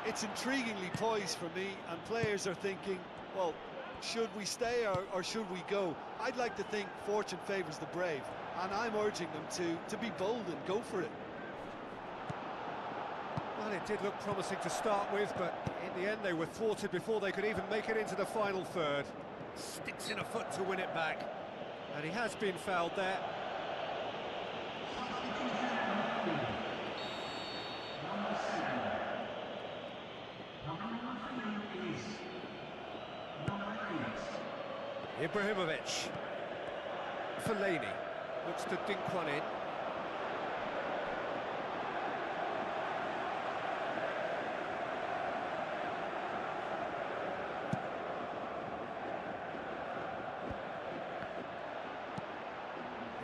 It's intriguingly poised for me, and players are thinking, well, should we stay or should we go? I'd like to think fortune favours the brave, and I'm urging them to be bold and go for it. Well, it did look promising to start with, but in the end they were thwarted before they could even make it into the final third. Sticks in a foot to win it back, and he has been fouled there. Ibrahimovic. Fellaini looks to dink one in.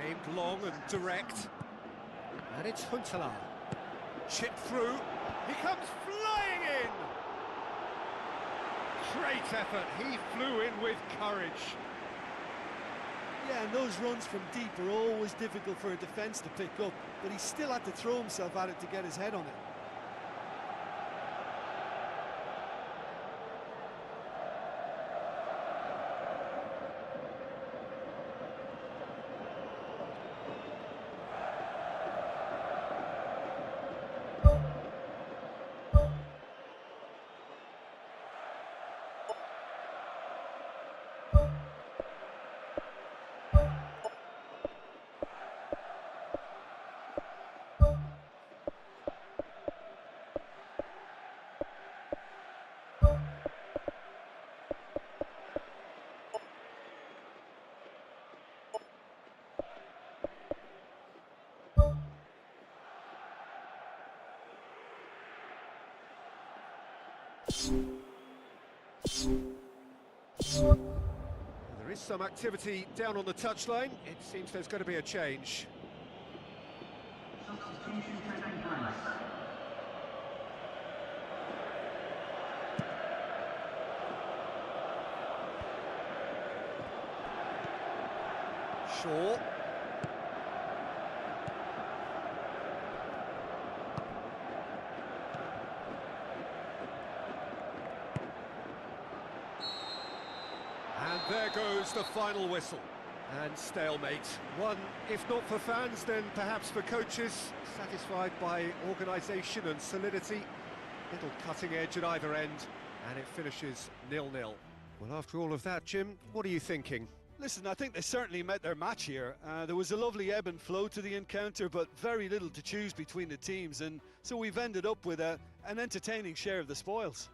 Aimed long and direct. And it's Huntelaar. Chip through. He comes flying in! Great effort. He flew in with courage. Yeah, and those runs from deep are always difficult for a defence to pick up, but he still had to throw himself at it to get his head on it. There is some activity down on the touchline. It seems there's going to be a change. Substitution taking place. Shaw. And there goes the final whistle. And stalemate. One, if not for fans, then perhaps for coaches, satisfied by organisation and solidity. Little cutting edge at either end, and it finishes 0-0. Well, after all of that, Jim, what are you thinking? Listen, I think they certainly met their match here. There was a lovely ebb and flow to the encounter, but very little to choose between the teams, and so we've ended up with an entertaining share of the spoils.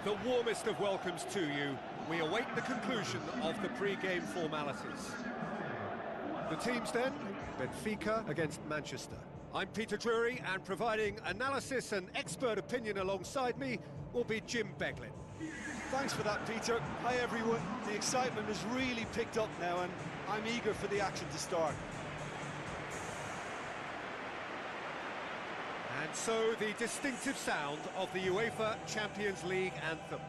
The warmest of welcomes to you. We await the conclusion of the pre-game formalities. The teams then, Benfica against Manchester. I'm Peter Drury, and providing analysis and expert opinion alongside me will be Jim Beglin. Thanks for that, Peter. Hi, everyone. The excitement has really picked up now, and I'm eager for the action to start. And so, the distinctive sound of the UEFA Champions League anthem.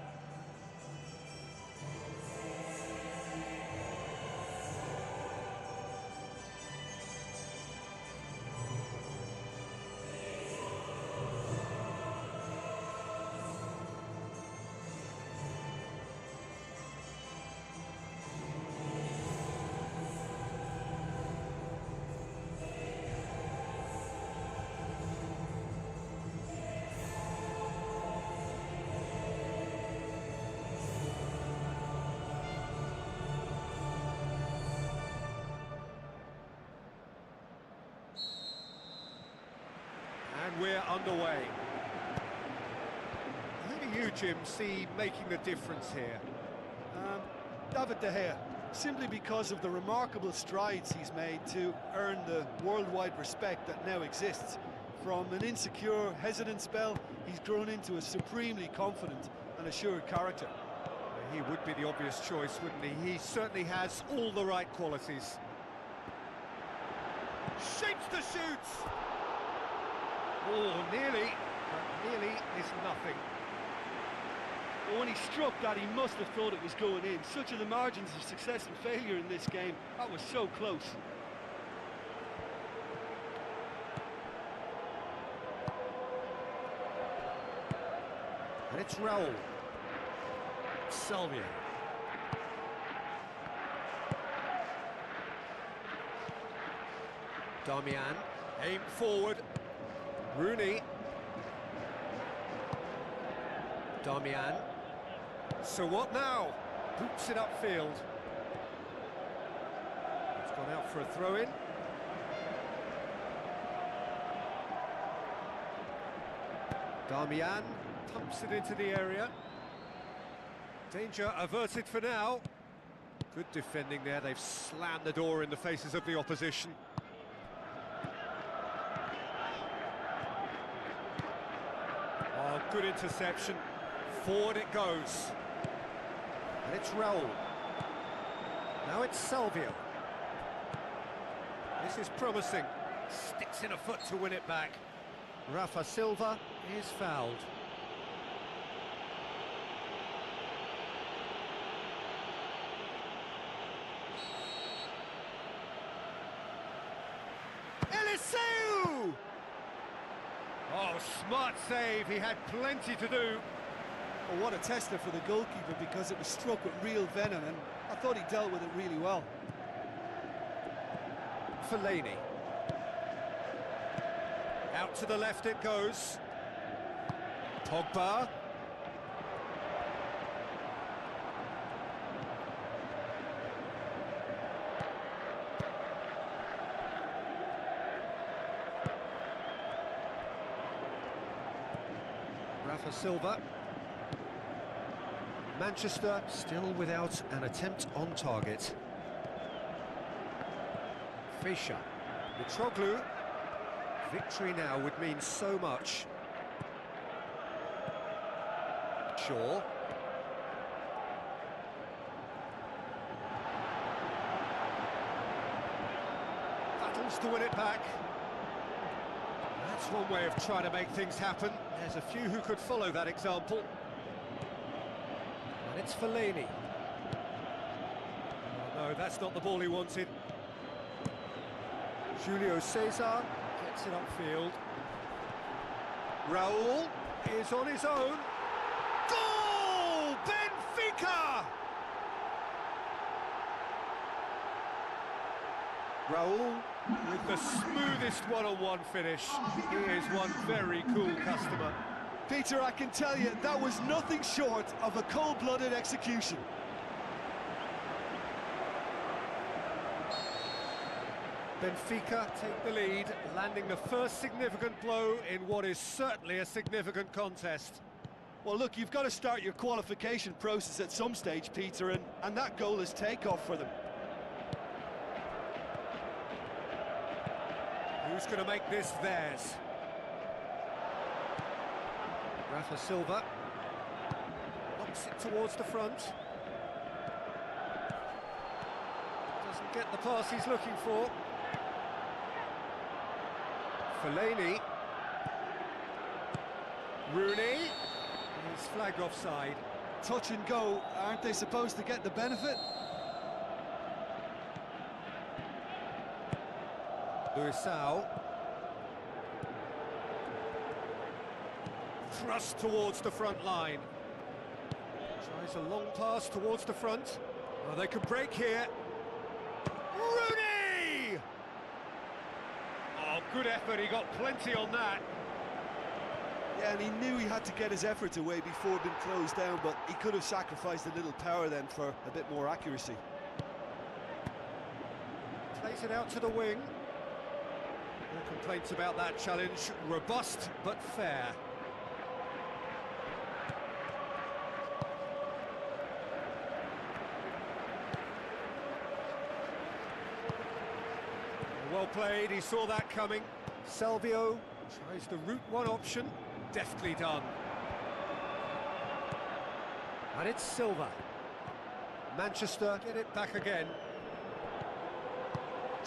And we're underway. Who do you, Jim, see making the difference here? David De Gea, simply because of the remarkable strides he's made to earn the worldwide respect that now exists. From an insecure, hesitant spell, he's grown into a supremely confident and assured character. He would be the obvious choice, wouldn't he? He certainly has all the right qualities. Shapes to shoot! Oh, nearly, but nearly is nothing. But when he struck that, he must have thought it was going in. Such are the margins of success and failure in this game. That was so close. And it's Raul. Salvia. Damian, aim forward. Rooney. Damian. So what now? Boots it upfield. It's gone out for a throw-in. Damian pumps it into the area. Danger averted for now. Good defending there. They've slammed the door in the faces of the opposition. Oh, good interception. Forward it goes. And it's Raul. Now it's Salvio. This is promising. Sticks in a foot to win it back. Rafa Silva is fouled. Eliseu! Oh, smart save. He had plenty to do. Oh, what a tester for the goalkeeper, because it was struck with real venom, and I thought he dealt with it really well. Fellaini. Out to the left it goes. Pogba. Rafa Silva. Manchester still without an attempt on target. Fischer. Mitroglou. Victory now would mean so much. Shaw. Battles to win it back. That's one way of trying to make things happen. There's a few who could follow that example. And it's Fellaini. Oh, no, that's not the ball he wanted. Julio Cesar gets it upfield. Raul is on his own. Goal! Benfica! Raul with the smoothest one-on-one finish. He is one very cool customer. Peter, I can tell you, that was nothing short of a cold-blooded execution. Benfica take the lead, landing the first significant blow in what is certainly a significant contest. Well, look, you've got to start your qualification process at some stage, Peter, and that goal is takeoff for them. Who's going to make this theirs? Rafa Silva knocks it towards the front. Doesn't get the pass he's looking for. Fellaini. Rooney. He's flagged offside. Touch and go, aren't they supposed to get the benefit? Luisao. Thrust towards the front line. Tries a long pass towards the front. Oh, they could break here. Rooney! Oh, good effort, he got plenty on that. Yeah, and he knew he had to get his efforts away before being closed down, but he could have sacrificed a little power then for a bit more accuracy. Plays it out to the wing. No complaints about that challenge. Robust, but fair. Well played, he saw that coming. Salvio tries the route one option. Deftly done. And it's Silva. Manchester get it back again.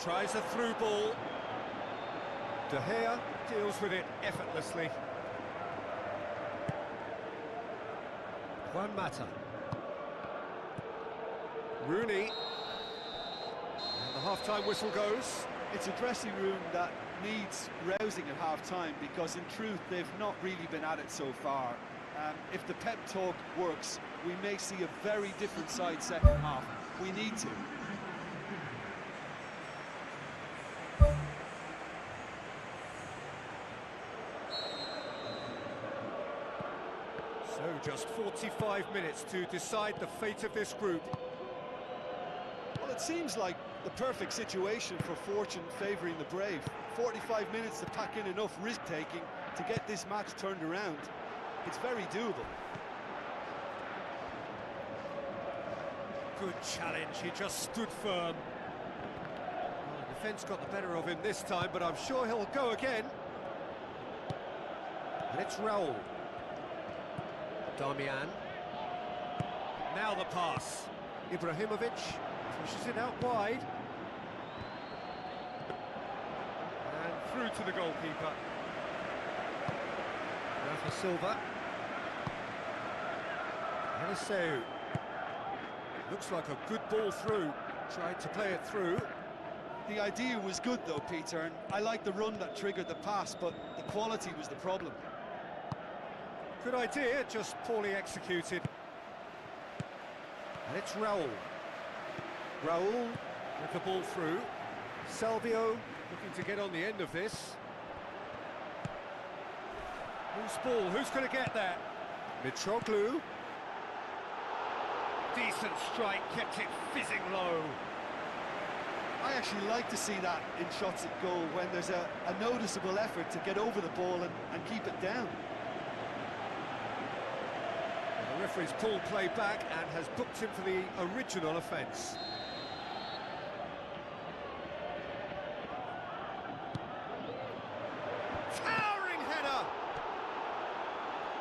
Tries a through ball. De Gea deals with it effortlessly. Juan Mata. Rooney. And the half-time whistle goes. It's a dressing room that needs rousing at half-time because in truth they've not really been at it so far. If the pep talk works, we may see a very different side second half. We need to. So just 45 minutes to decide the fate of this group. Well, it seems like the perfect situation for fortune favouring the brave. 45 minutes to pack in enough risk-taking to get this match turned around. It's very doable. Good challenge, he just stood firm. Well, the defence got the better of him this time, but I'm sure he'll go again. And it's Raul. Damian. Now the pass. Ibrahimovic pushes it out wide. And through to the goalkeeper. Rafa Silva. Eliseu. Looks like a good ball through. Tried to play it through. The idea was good though, Peter, and I like the run that triggered the pass, but the quality was the problem. Good idea, just poorly executed. And it's Raul. Raul with the ball through. Salvio looking to get on the end of this. Loose ball, who's going to get there? Mitroglou. Decent strike, kept it fizzing low. I actually like to see that in shots at goal when there's a noticeable effort to get over the ball and keep it down. The referee's pulled play back and has booked him for the original offence. Towering header!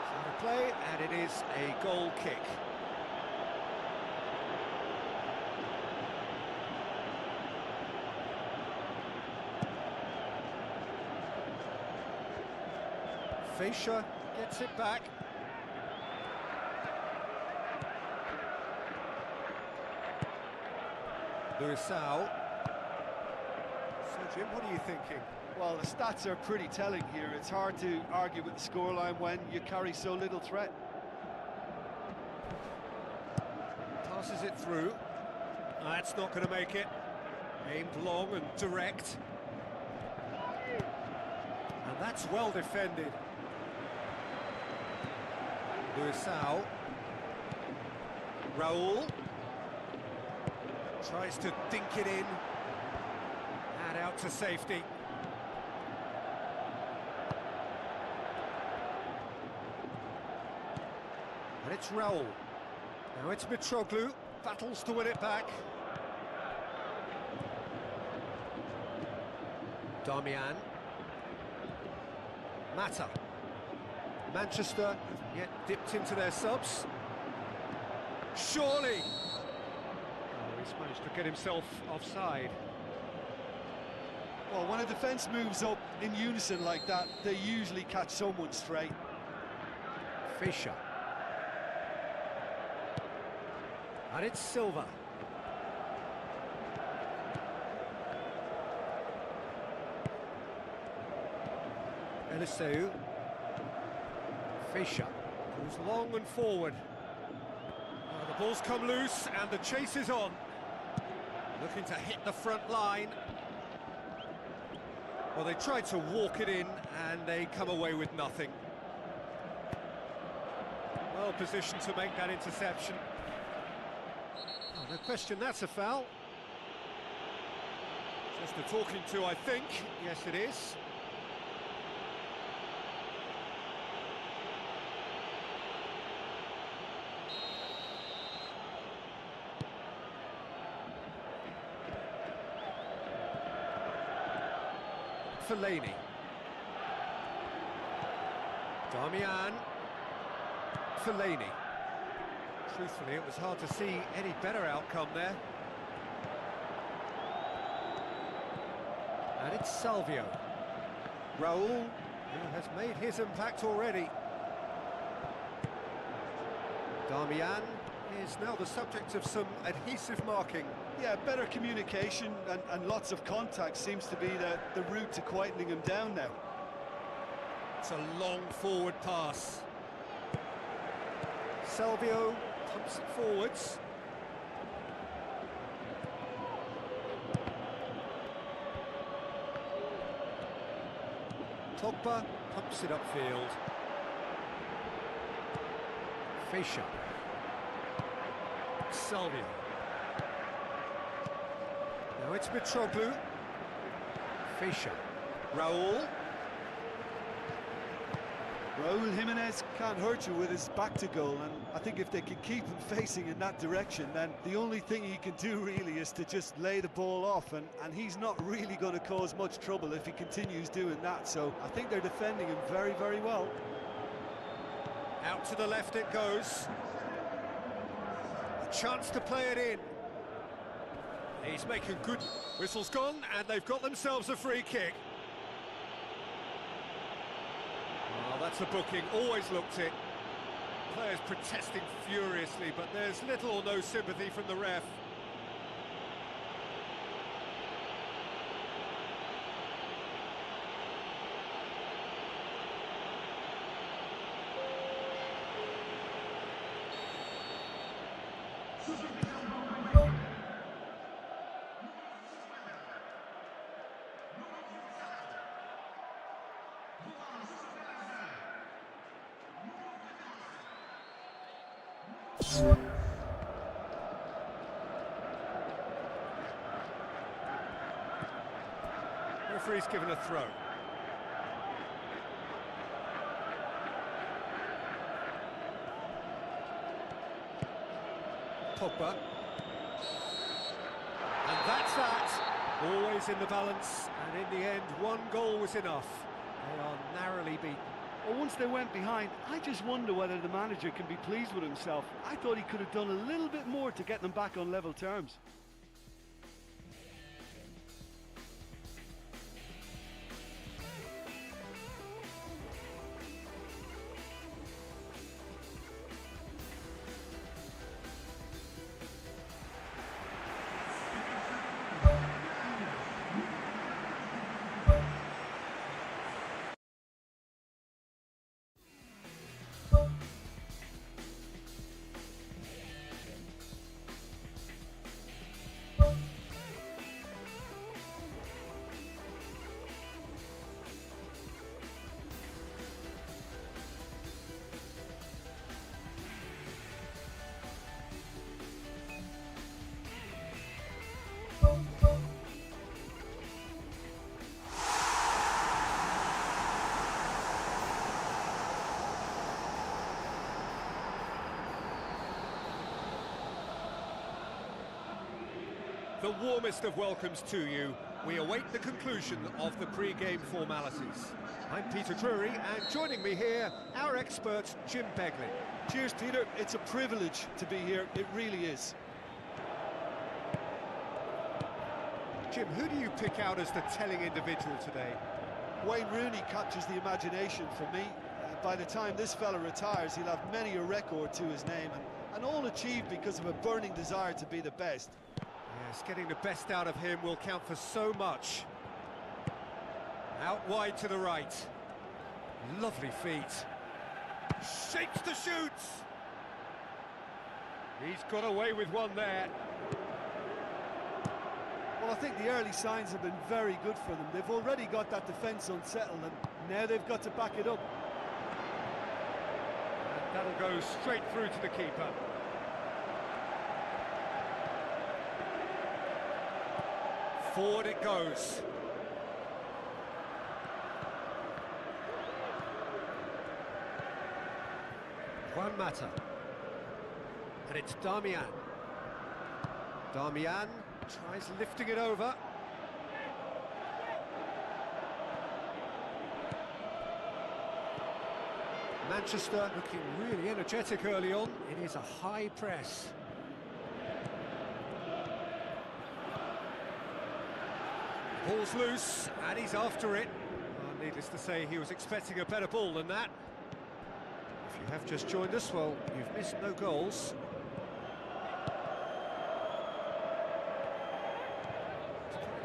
Fair play, and it is a goal kick. Fischer gets it back. Luisao. So Jim, what are you thinking? Well, the stats are pretty telling here. It's hard to argue with the scoreline when you carry so little threat. Passes it through. That's not going to make it. Aimed long and direct. And that's well defended. Luisao. Raul. Tries to dink it in. And out to safety. And it's Raul. Now it's Mitroglou, battles to win it back. Darmian. Mata. Manchester have yet dipped into their subs. Surely! Oh, he's managed to get himself offside. Well, when a defence moves up in unison like that, they usually catch someone straight. Fischer. And it's Silva. Eliseu. Fischer goes long and forward. Now the ball's come loose and the chase is on. Looking to hit the front line. Well, they tried to walk it in and they come away with nothing. Well positioned to make that interception. Oh, no question, that's a foul. Just a talking to, I think. Yes, it is. Fellaini. Darmian. Fellaini. Truthfully, it was hard to see any better outcome there. And it's Salvio. Raul, who has made his impact already. Darmian is now the subject of some adhesive marking. Yeah, better communication and lots of contact seems to be the route to quietening him down now. It's a long forward pass. Salvio pumps it forwards. Pogba pumps it upfield. Fischer. Salvio. Now it's Mitroglou. Fischer. Raul. Raul Jimenez can't hurt you with his back to goal, and I think if they can keep him facing in that direction, then the only thing he can do really is to just lay the ball off, and he's not really going to cause much trouble if he continues doing that, so I think they're defending him very, very well. Out to the left it goes. A chance to play it in. He's making good... Whistle's gone, and they've got themselves a free kick. Oh, that's a booking, always looked it. Players protesting furiously, but there's little or no sympathy from the ref. Referee's given a throw. Pogba. And that's that. Always in the balance, and in the end, one goal was enough. They are narrowly beaten. Well, once they went behind, I just wonder whether the manager can be pleased with himself. I thought he could have done a little bit more to get them back on level terms. The warmest of welcomes to you. We await the conclusion of the pre-game formalities. I'm Peter Drury, and joining me here, our expert, Jim Begley. Cheers, Peter. It's a privilege to be here. It really is. Jim, who do you pick out as the telling individual today? Wayne Rooney captures the imagination for me. By the time this fella retires, he'll have many a record to his name, and all achieved because of a burning desire to be the best. Yes, getting the best out of him will count for so much. Out wide to the right. Lovely feet. Shakes the shoots! He's got away with one there. Well, I think the early signs have been very good for them. They've already got that defence unsettled, and now they've got to back it up. And that'll go straight through to the keeper. Forward it goes. Juan Mata. And it's Darmian. Darmian tries lifting it over. Manchester looking really energetic early on. It is a high press. Ball's loose, and he's after it. Well, needless to say, he was expecting a better ball than that. If you have just joined us, well, you've missed no goals.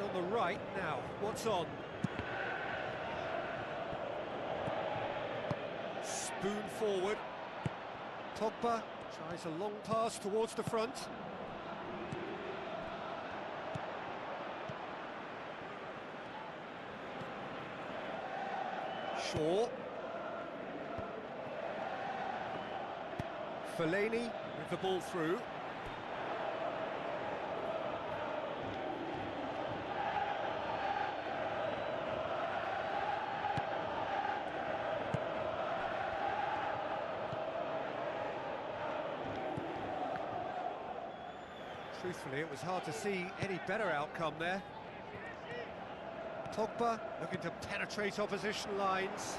On the right now, what's on? Spoon forward. Pogba tries a long pass towards the front. Shaw. Fellaini with the ball through. Truthfully, it was hard to see any better outcome there. Pogba looking to penetrate opposition lines.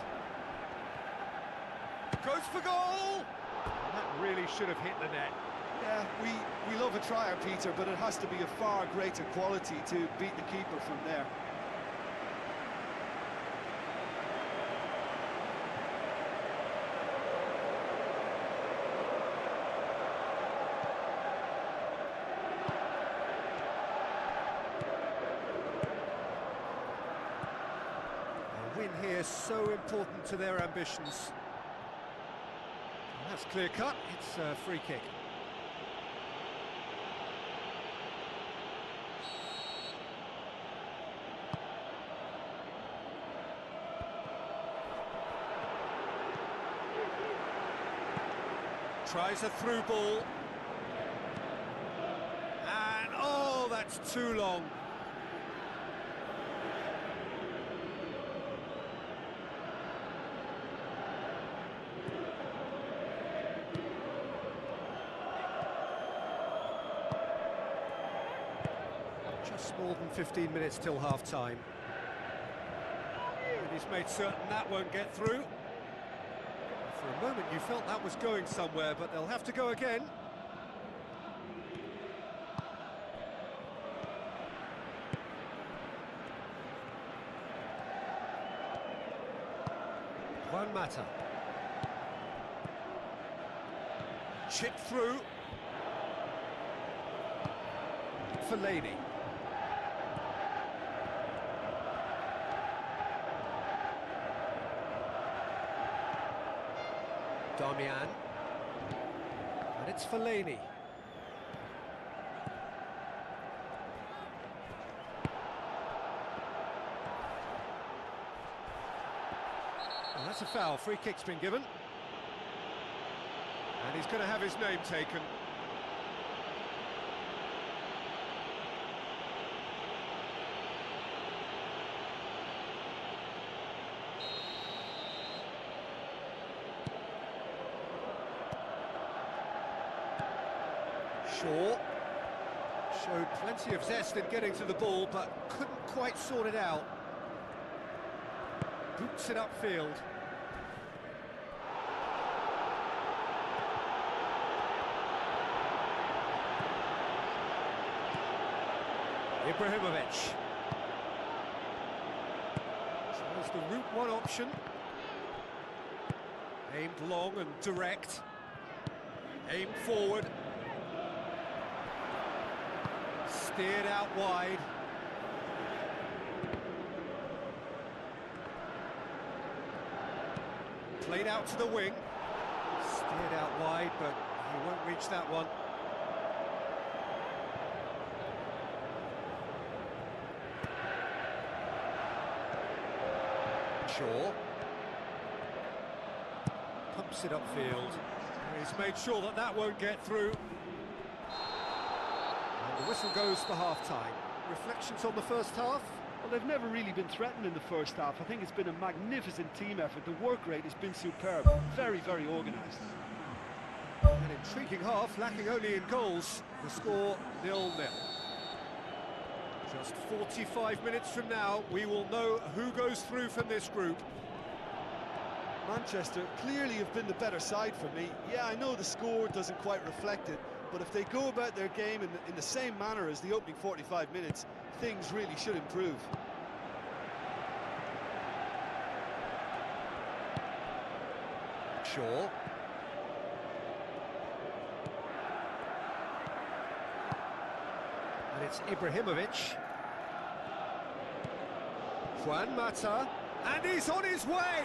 Goes for goal! That really should have hit the net. Yeah, we love a trier, Peter, but it has to be a far greater quality to beat the keeper from there. Win here so important to their ambitions. That's clear cut. It's a free kick. Tries a through ball. And oh, that's too long. Just more than 15 minutes till half-time. And he's made certain that won't get through. For a moment you felt that was going somewhere, but they'll have to go again. Juan Mata. Chipped through. Fellaini. Darmian, and it's Fellaini. And that's a foul. Free kick's been given, and he's going to have his name taken. Shaw Showed plenty of zest in getting to the ball, but couldn't quite sort it out. Boots it upfield. Ibrahimovic. So there's the route one option. Aimed long and direct. Aimed forward. Steered out wide. Played out to the wing. Steered out wide, but he won't reach that one. Shaw. Pumps it upfield. He's made sure that that won't get through. And the whistle goes for half-time. Reflections on the first half? Well, they've never really been threatened in the first half. I think it's been a magnificent team effort. The work rate has been superb. Very, very organised. An intriguing half, lacking only in goals. The score 0-0. Just 45 minutes from now, we will know who goes through from this group. Manchester clearly have been the better side for me. Yeah, I know the score doesn't quite reflect it, but if they go about their game in the same manner as the opening 45 minutes, things really should improve. Shaw. And it's Ibrahimovic. Juan Mata. And he's on his way!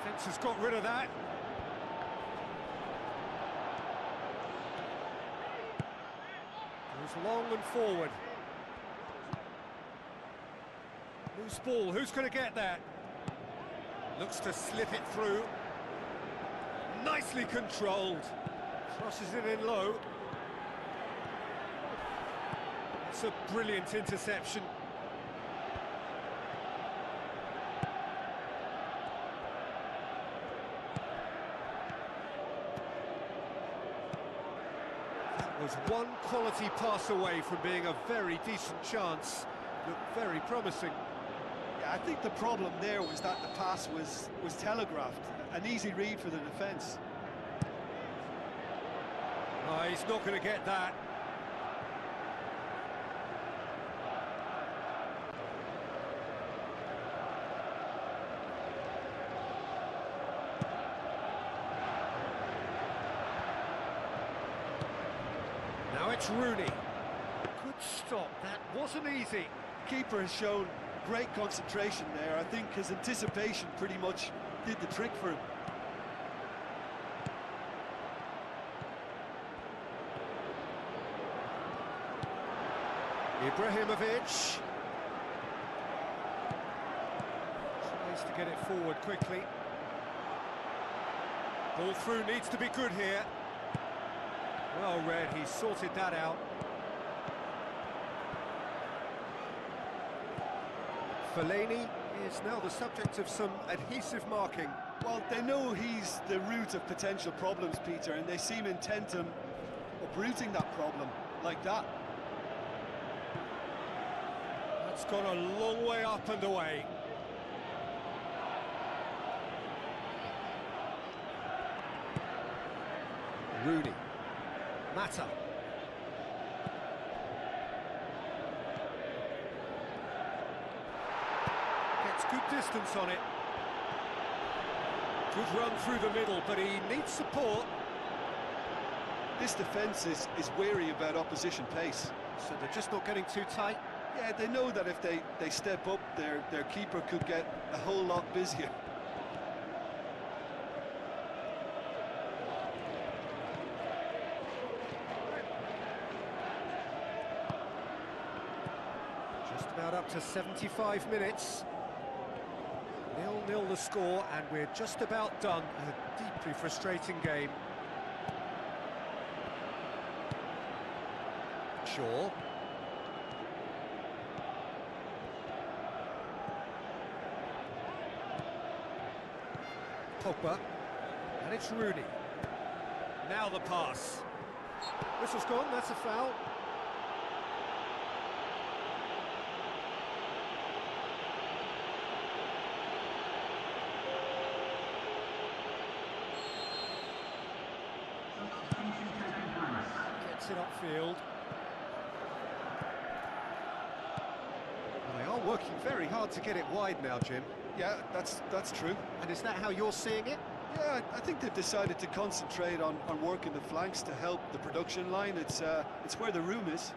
Defence has got rid of that. Goes long and forward. Loose ball, who's going to get that? Looks to slip it through. Nicely controlled. Crosses it in low. It's a brilliant interception. That was one quality pass away from being a very decent chance. Looked very promising. Yeah, I think the problem there was that the pass was telegraphed. An easy read for the defence. Oh, he's not going to get that. Now it's Rooney. Good stop, that wasn't easy. Keeper has shown great concentration there. I think his anticipation pretty much did the trick for him. Ibrahimovic. Tries to get it forward quickly. Ball through needs to be good here. Well read, he sorted that out. Fellaini is now the subject of some adhesive marking. Well, they know he's the root of potential problems, Peter, and they seem intent on uprooting that problem like that. That's gone a long way up and away. Rooney. Mata. Gets good distance on it. Good run through the middle, but he needs support. This defence is wary about opposition pace. So they're just not getting too tight. Yeah, they know that if they step up, their keeper could get a whole lot busier. Just about up to 75 minutes. 0-0 the score, and we're just about done. A deeply frustrating game. Shaw. Pogba. And it's Rooney. Now the pass. Whistle's gone, that's a foul. Substitution taking place. Gets it upfield. Well, they are working very hard to get it wide now, Jim. Yeah, that's true. And is that how you're seeing it? Yeah, I think they've decided to concentrate on working the flanks to help the production line. It's where the room is.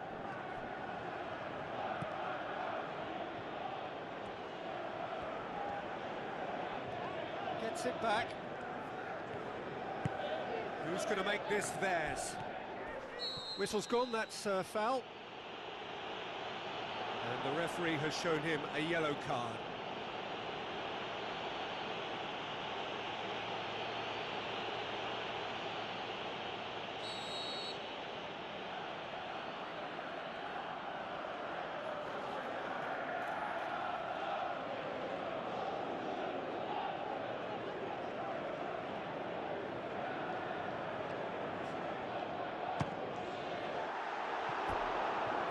Gets it back. Who's going to make this theirs? Whistle's gone, that's a foul. And the referee has shown him a yellow card.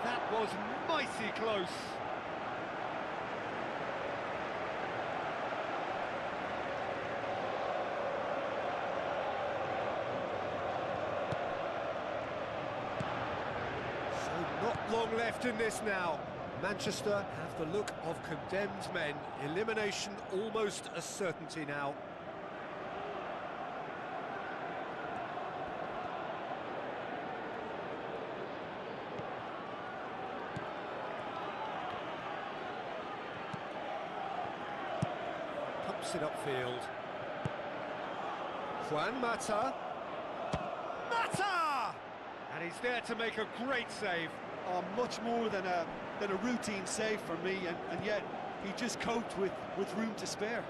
That was mighty close. So not long left in this now. Manchester have the look of condemned men. Elimination almost a certainty now. Pumps it upfield. Juan Mata. Mata! And he's there to make a great save. Oh, much more than a routine save for me, and yet he just coped with room to spare.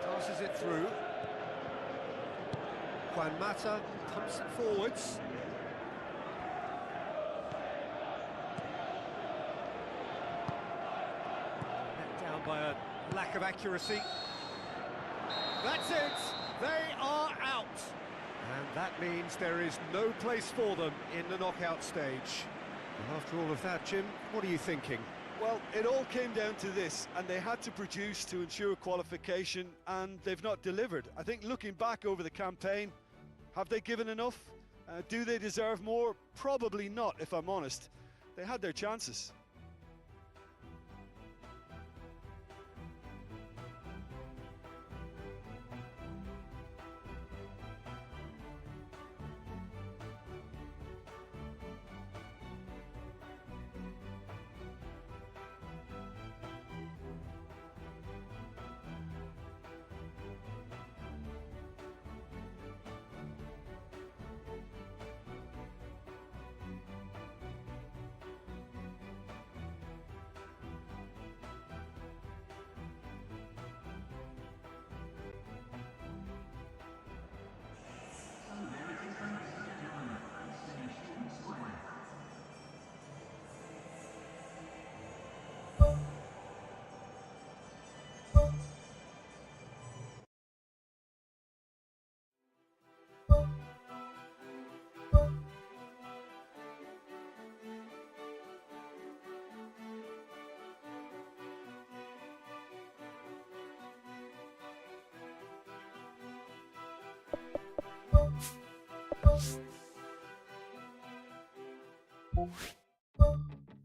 Passes it through. Juan Mata pumps it forwards. Let down by a lack of accuracy. That's it! They are out! And that means there is no place for them in the knockout stage. And after all of that, Jim, what are you thinking? Well, it all came down to this, and they had to produce to ensure qualification, and they've not delivered. I think looking back over the campaign, have they given enough? Do they deserve more? Probably not, if I'm honest. They had their chances.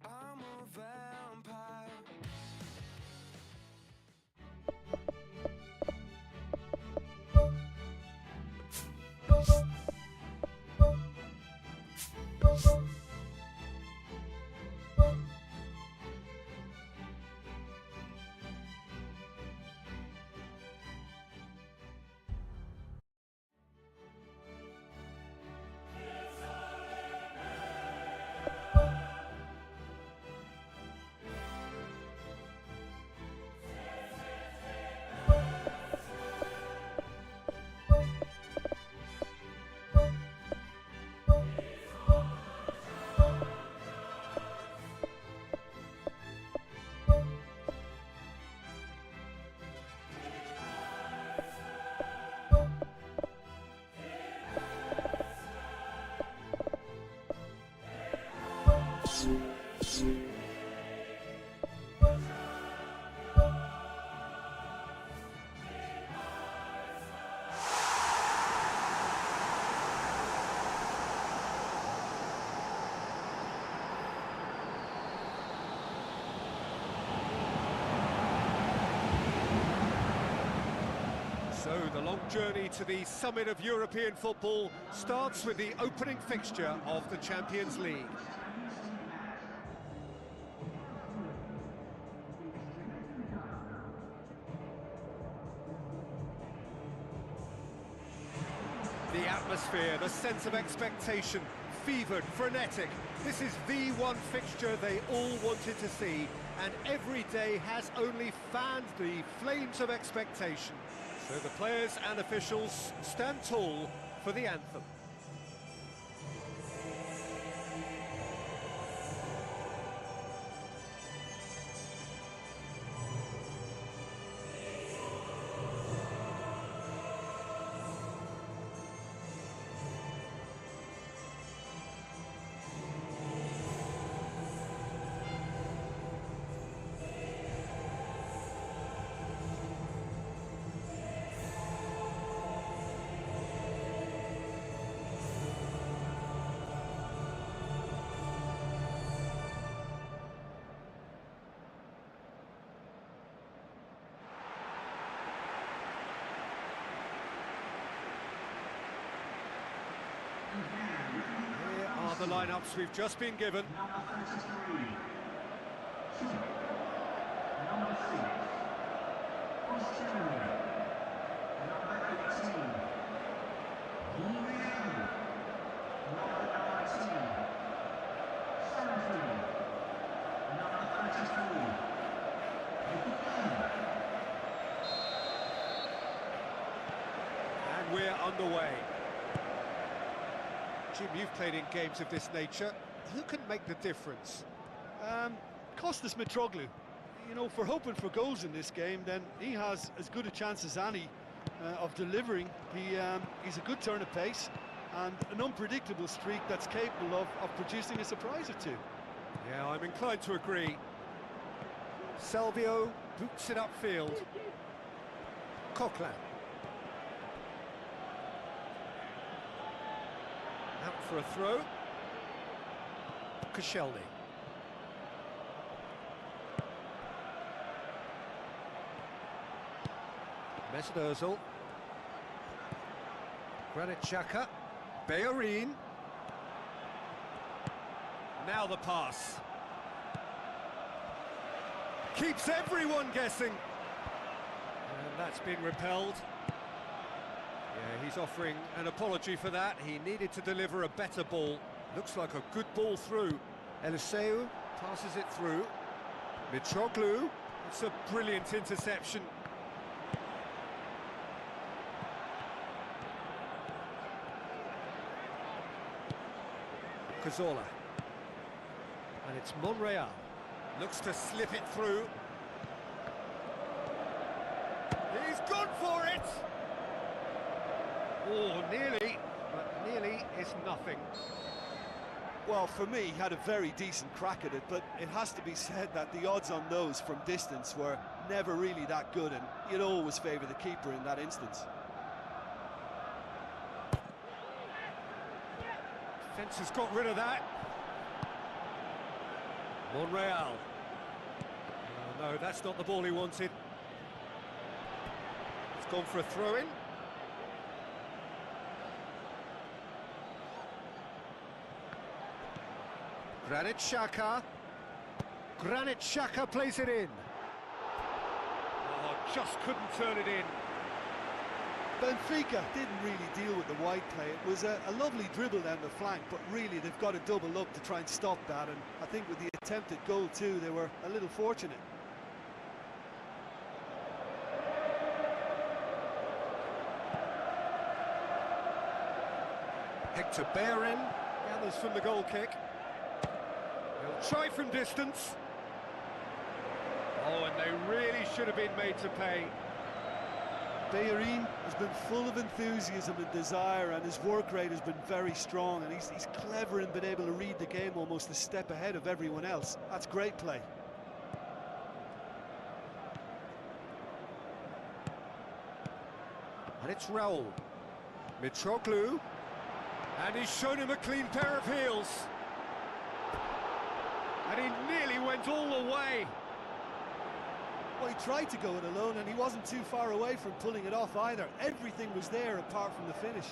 I'm a vampire. long journey to the summit of European football starts with the opening fixture of the Champions League. The atmosphere, the sense of expectation, fevered, frenetic. This is the one fixture they all wanted to see, and every day has only fanned the flames of expectation. So the players and officials stand tall for the anthem. Here are the lineups we've just been given. Number 33, Schubert. Number 6, Australia. Number 18, uefa. Number 19, 17. Number 33, And we're underway. Jim, you've played in games of this nature. Who can make the difference? Kostas Mitroglou. You know, for hoping for goals in this game, then he has as good a chance as any of delivering. He's a good turn of pace and an unpredictable streak that's capable of producing a surprise or two. Yeah, I'm inclined to agree. Selvio boots it upfield. Coquelin. Out for a throw. Koscielny. Mesut Ozil. Granit Xhaka. Bellerin. Now the pass. Keeps everyone guessing. And that's been repelled. Yeah, he's offering an apology for that. He needed to deliver a better ball. Looks like a good ball through. Eliseu passes it through. Mitroglou. It's a brilliant interception. Cazorla. And it's Monreal. Looks to slip it through. He's gone for it! Oh, nearly, but nearly is nothing. Well, for me, he had a very decent crack at it, but it has to be said that the odds on those from distance were never really that good, and you'd always favour the keeper in that instance. Defence has got rid of that. Monreal. Oh, no, that's not the ball he wanted. It's gone for a throw-in. Granit Xhaka. Granit Xhaka plays it in. Oh, just couldn't turn it in. Benfica didn't really deal with the wide play. It was a lovely dribble down the flank, but really they've got to double up to try and stop that, and I think with the attempted goal too, they were a little fortunate. Hector Bellerin gathers from the goal kick. He'll try from distance. Oh, and they really should have been made to pay. Bellerin has been full of enthusiasm and desire, and his work rate has been very strong, and he's clever in being able to read the game almost a step ahead of everyone else. That's great play. And it's Raul. Mitroglou. And he's shown him a clean pair of heels. And he nearly went all the way. Well, He tried to go it alone and he wasn't too far away from pulling it off either. Everything was there apart from the finish.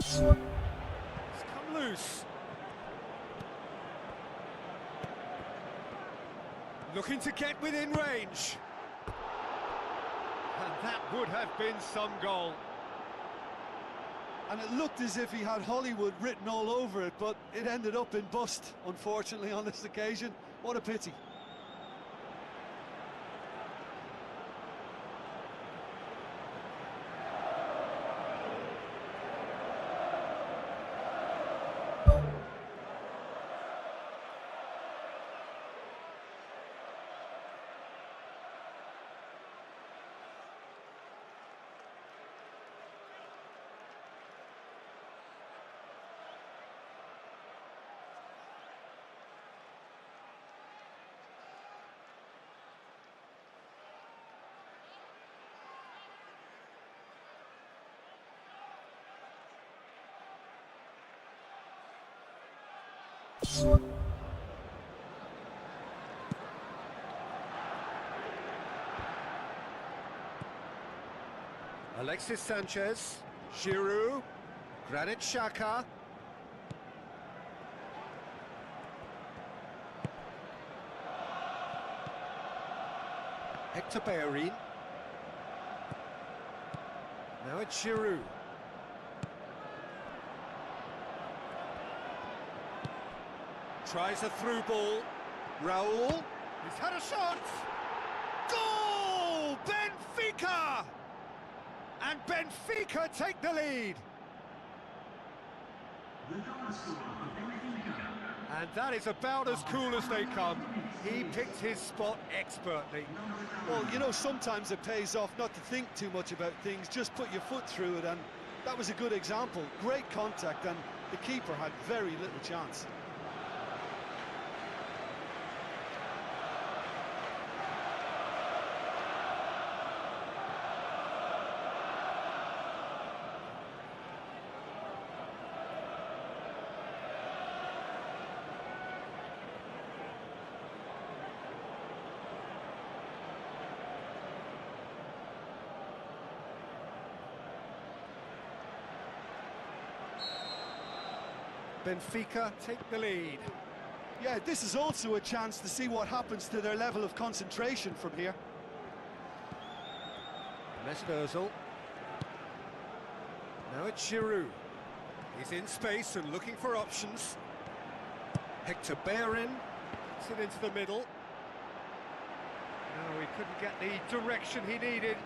It's come loose. Looking to get within range. And that would have been some goal. And it looked as if he had Hollywood written all over it, but it ended up in bust, unfortunately, on this occasion. What a pity. Alexis Sanchez, Giroud, Granit Xhaka. Hector Bellerin. Now it's Giroud. Tries a through ball. Raul. He's had a shot. Goal! Benfica! And Benfica take the lead. The goal scorer for Benfica. And that is about as cool as they come. He picked his spot expertly. Well, you know, sometimes it pays off not to think too much about things, just put your foot through it, and that was a good example. Great contact, and the keeper had very little chance. Benfica take the lead. Yeah, this is also a chance to see what happens to their level of concentration from here. Mesut Ozil. Now it's Giroud. He's in space and looking for options. Hector Bellerin puts it into the middle. No, he couldn't get the direction he needed.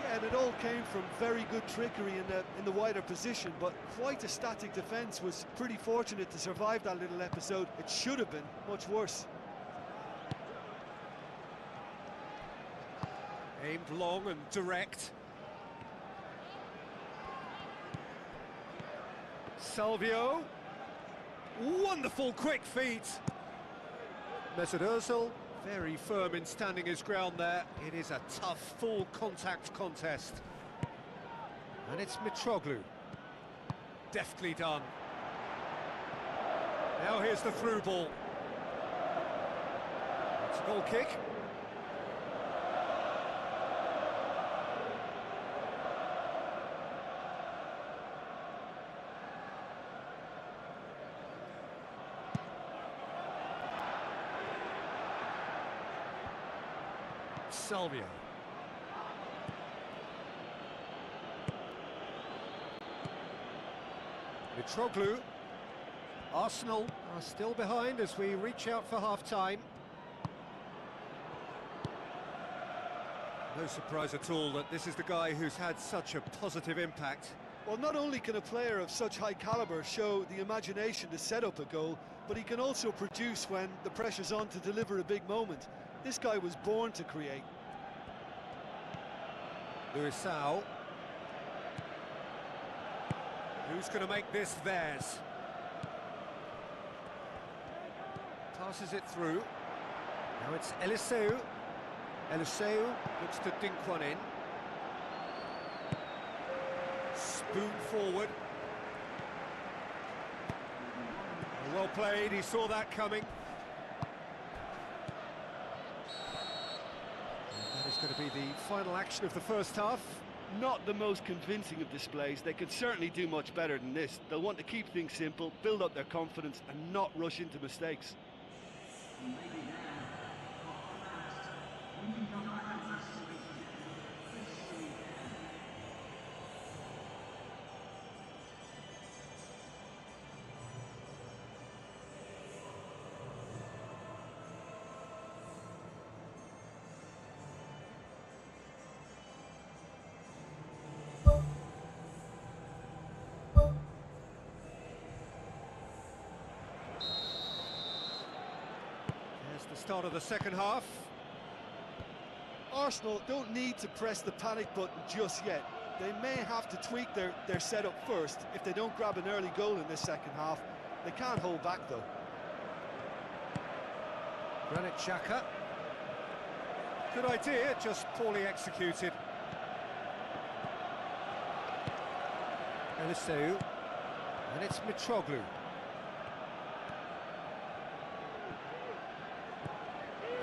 Yeah, and it all came from very good trickery in the wider position, but quite a static defence. Was pretty fortunate to survive that little episode. It should have been much worse. Aimed long and direct. Salvio. Wonderful quick feet. Mesut Ozil, very firm in standing his ground there. It is a tough, full contact contest. And it's Mitroglou. Deftly done. Now here's the through ball. It's a goal kick. Salvio. Mitroglou. Arsenal are still behind as we reach out for half-time. No surprise at all that this is the guy who's had such a positive impact. Well, not only can a player of such high calibre show the imagination to set up a goal, but he can also produce when the pressure's on to deliver a big moment. This guy was born to create. Luisao. Who's going to make this theirs? Passes it through. Now it's Eliseu. Eliseu looks to dink one in. Spoon forward. Well played, he saw that coming. And that is going to be the final action of the first half. Not the most convincing of displays. They could certainly do much better than this. They'll want to keep things simple, build up their confidence and not rush into mistakes. The start of the second half. Arsenal don't need to press the panic button just yet. They may have to tweak their setup first if they don't grab an early goal in this second half. They can't hold back though. Granit Xhaka. Good idea, just poorly executed. Eliseu. And it's Mitroglou.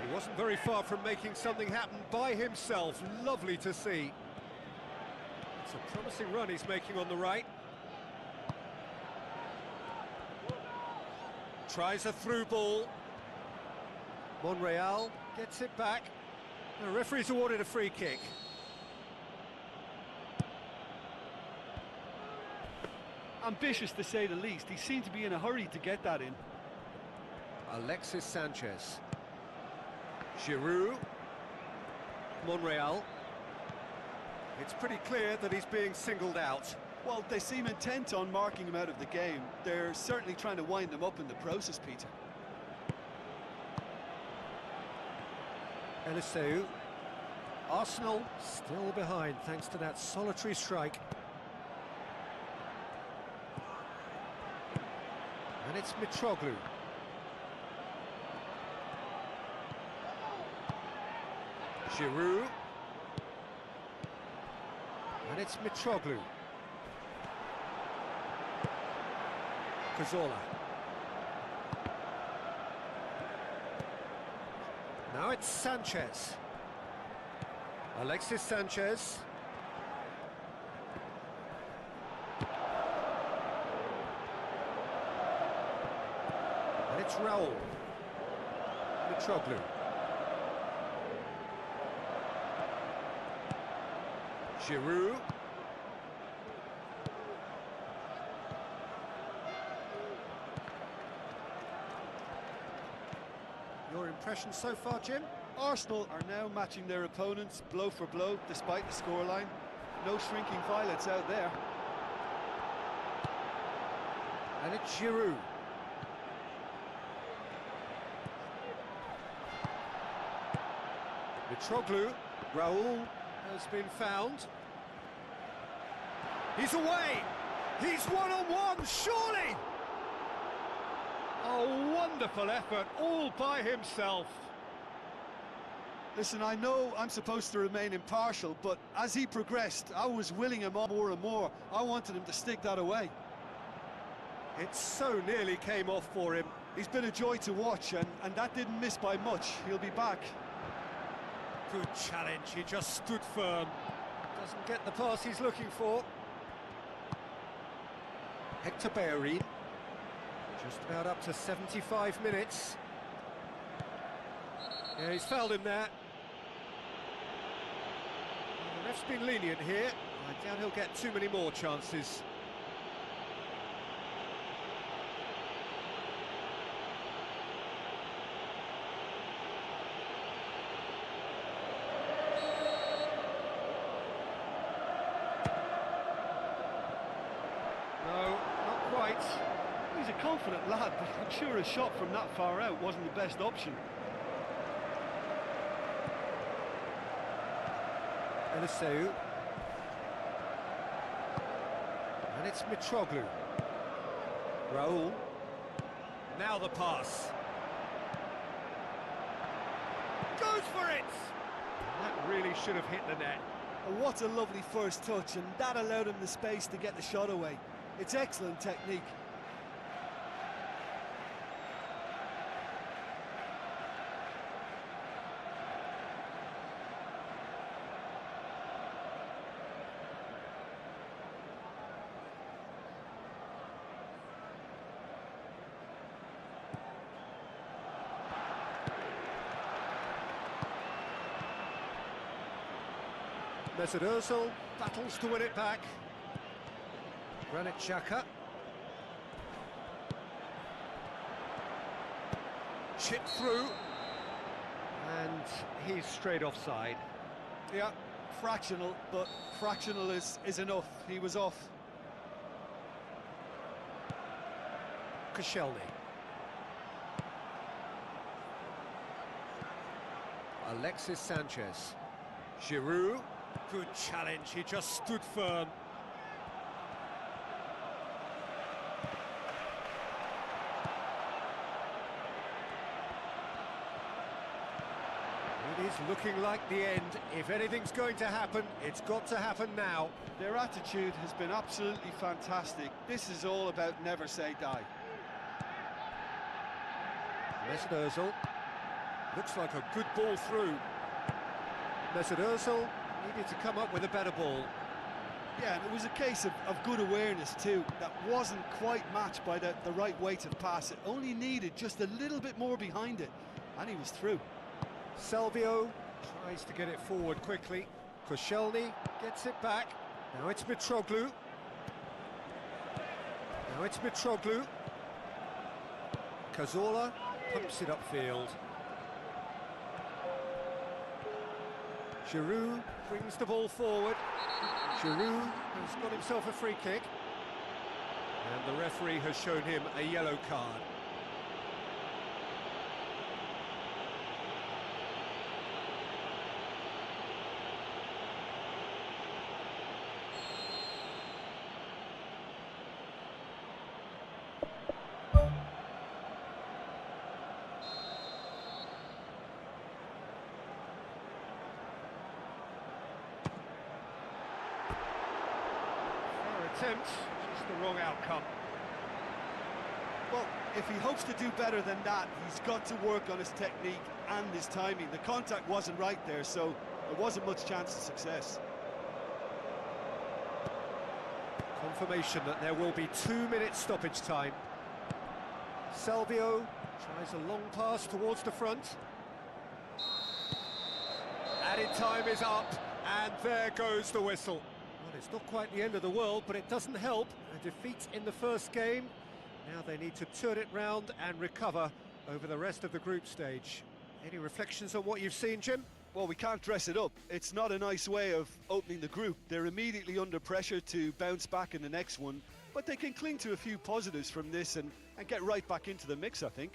He wasn't very far from making something happen by himself. Lovely to see. It's a promising run he's making on the right. Tries a through ball. Monreal gets it back. The referee's awarded a free kick. Ambitious to say the least. He seemed to be in a hurry to get that in. Alexis Sanchez. Giroud. Monreal. It's pretty clear that he's being singled out. Well, they seem intent on marking him out of the game. They're certainly trying to wind him up in the process, Peter. Eliseu. Arsenal still behind thanks to that solitary strike. And it's Mitroglou. Giroud. And it's Mitroglou. Cazorla. Now it's Sanchez. Alexis Sanchez. And it's Raul. Mitroglou. Giroud. Your impression so far, Jim? Arsenal are now matching their opponents blow for blow, despite the scoreline. No shrinking violets out there. And it's Giroud. Mitroglou. Raul has been found. He's away! He's one-on-one, surely! A wonderful effort, all by himself. Listen, I know I'm supposed to remain impartial, but as he progressed, I was willing him on more and more. I wanted him to stick that away. It so nearly came off for him. He's been a joy to watch, and that didn't miss by much. He'll be back. Good challenge, he just stood firm. Doesn't get the pass he's looking for. Hector Bellerin. Just about up to 75 minutes. Yeah, he's fouled him there. The ref's been lenient here. I doubt he'll get too many more chances. confident lad, but I'm sure a shot from that far out wasn't the best option. Eliseu. And it's Mitroglou. Raul. Now the pass. Goes for it! That really should have hit the net. And what a lovely first touch, and that allowed him the space to get the shot away. It's excellent technique. Mesut Ozil battles to win it back. Granit Xhaka. Chip through. And he's straight offside. Yeah, fractional, but fractional is enough. He was off. Koscielny. Alexis Sanchez. Giroud. Good challenge, he just stood firm. It is looking like the end. If anything's going to happen, it's got to happen now. Their attitude has been absolutely fantastic. This is all about never say die. Mesut Ozil. Looks like a good ball through. Mesut Ozil needed to come up with a better ball. Yeah, and it was a case of good awareness too. That wasn't quite matched by the right weight of pass. It only needed just a little bit more behind it, and he was through. Salvio tries to get it forward quickly. Koscielny gets it back. Now it's Mitroglou. Now it's Mitroglou. Cazorla pumps it upfield. Giroud brings the ball forward. Giroud has got himself a free kick. And the referee has shown him a yellow card. Attempt, just the wrong outcome. Well, if he hopes to do better than that, he's got to work on his technique and his timing. The contact wasn't right there, so there wasn't much chance of success. Confirmation that there will be 2 minutes stoppage time. Salvio tries a long pass towards the front. Added time is up, and there goes the whistle. Well, it's not quite the end of the world, but it doesn't help. A defeat in the first game. Now they need to turn it round and recover over the rest of the group stage. Any reflections on what you've seen, Jim? Well, we can't dress it up. It's not a nice way of opening the group. They're immediately under pressure to bounce back in the next one, but they can cling to a few positives from this and get right back into the mix, I think.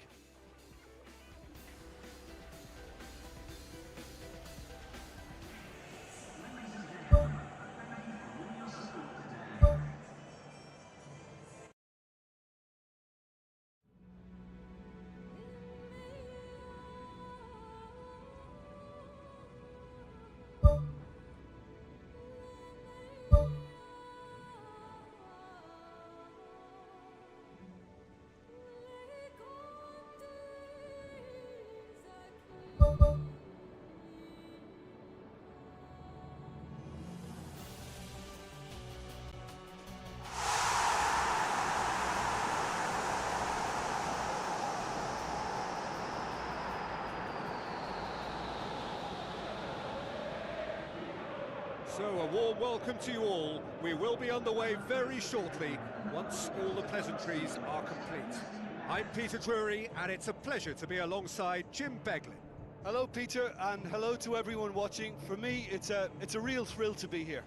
So a warm welcome to you all. We will be underway very shortly once all the pleasantries are complete. I'm Peter Drury, and it's a pleasure to be alongside Jim Beglin. Hello, Peter, and hello to everyone watching. For me, it's a real thrill to be here.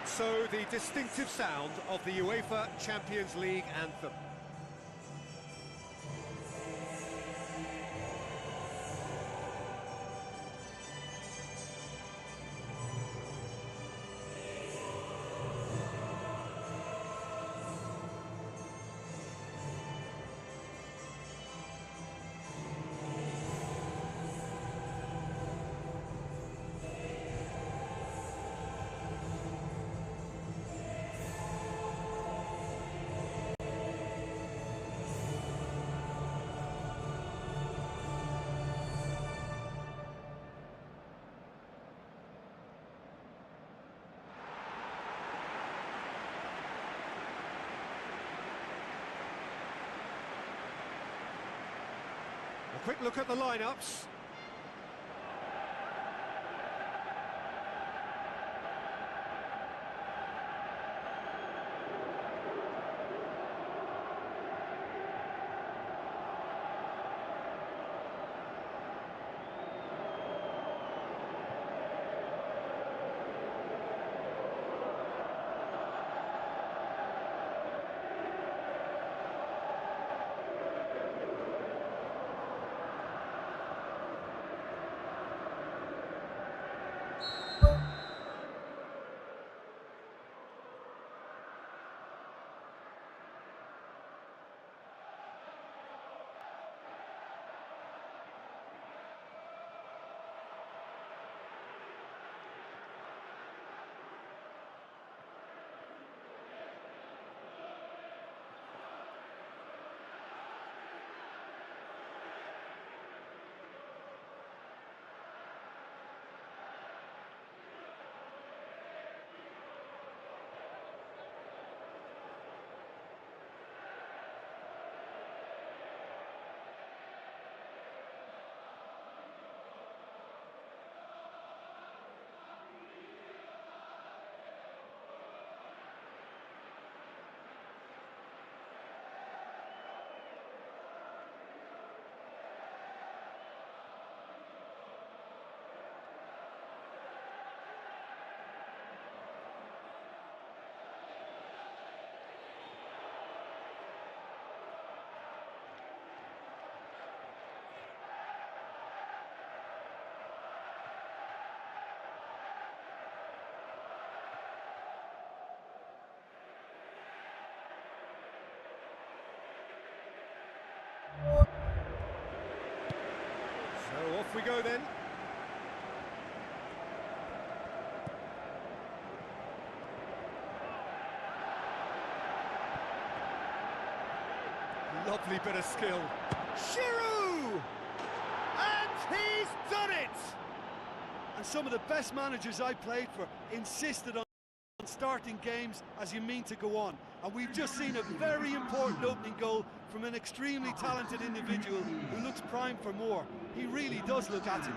And so the distinctive sound of the UEFA Champions League anthem. A quick look at the lineups. So off we go then. Lovely bit of skill. Giroud! And he's done it! And some of the best managers I played for insisted on starting games as you mean to go on. And we've just seen a very important opening goal from an extremely talented individual who looks primed for more. He really does look at it.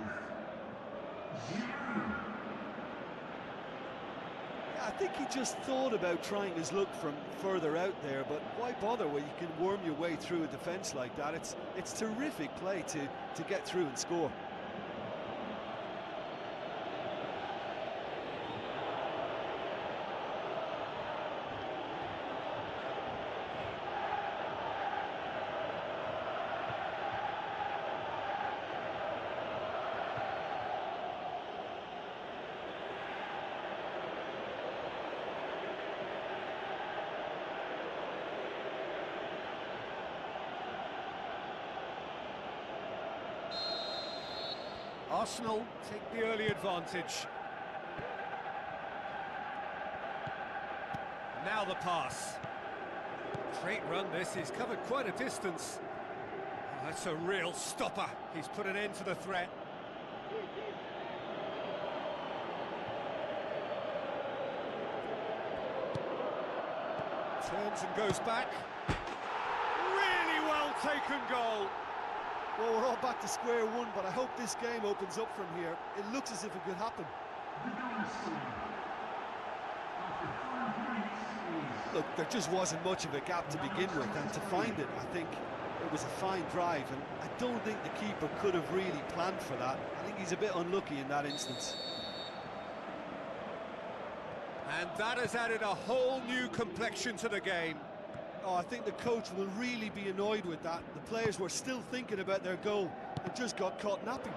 Yeah, I think he just thought about trying his luck from further out there, but why bother when you can worm your way through a defence like that? It's terrific play to get through and score. Arsenal take the early advantage. Now the pass. Great run this, he's covered quite a distance. Oh, that's a real stopper. He's put an end to the threat. Turns and goes back. Really well taken goal. Well, we're all back to square one, but I hope this game opens up from here. It looks as if it could happen. Look, there just wasn't much of a gap to begin with, and to find it, I think it was a fine drive, and I don't think the keeper could have really planned for that. I think he's a bit unlucky in that instance. And that has added a whole new complexion to the game. Oh, I think the coach will really be annoyed with that. The players were still thinking about their goal and just got caught napping.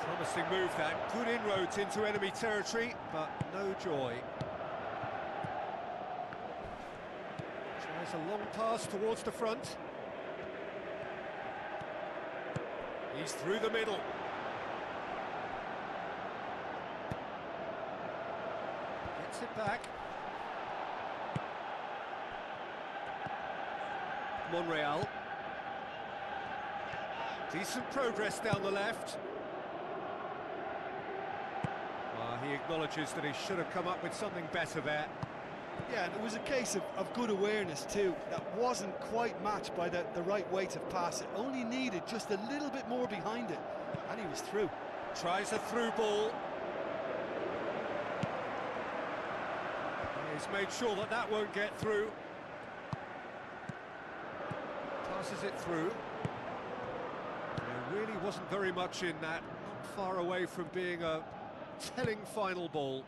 Promising move that, good inroads into enemy territory, but no joy. Tries a long pass towards the front. He's through the middle. Gets it back. Monreal. Decent progress down the left. He acknowledges that he should have come up with something better there. Yeah, and it was a case of good awareness too. That wasn't quite matched by the right weight of pass. It only needed just a little bit more behind it, and he was through. Tries a through ball. He's made sure that that won't get through. Passes it through. There really wasn't very much in that. Not far away from being a telling final ball.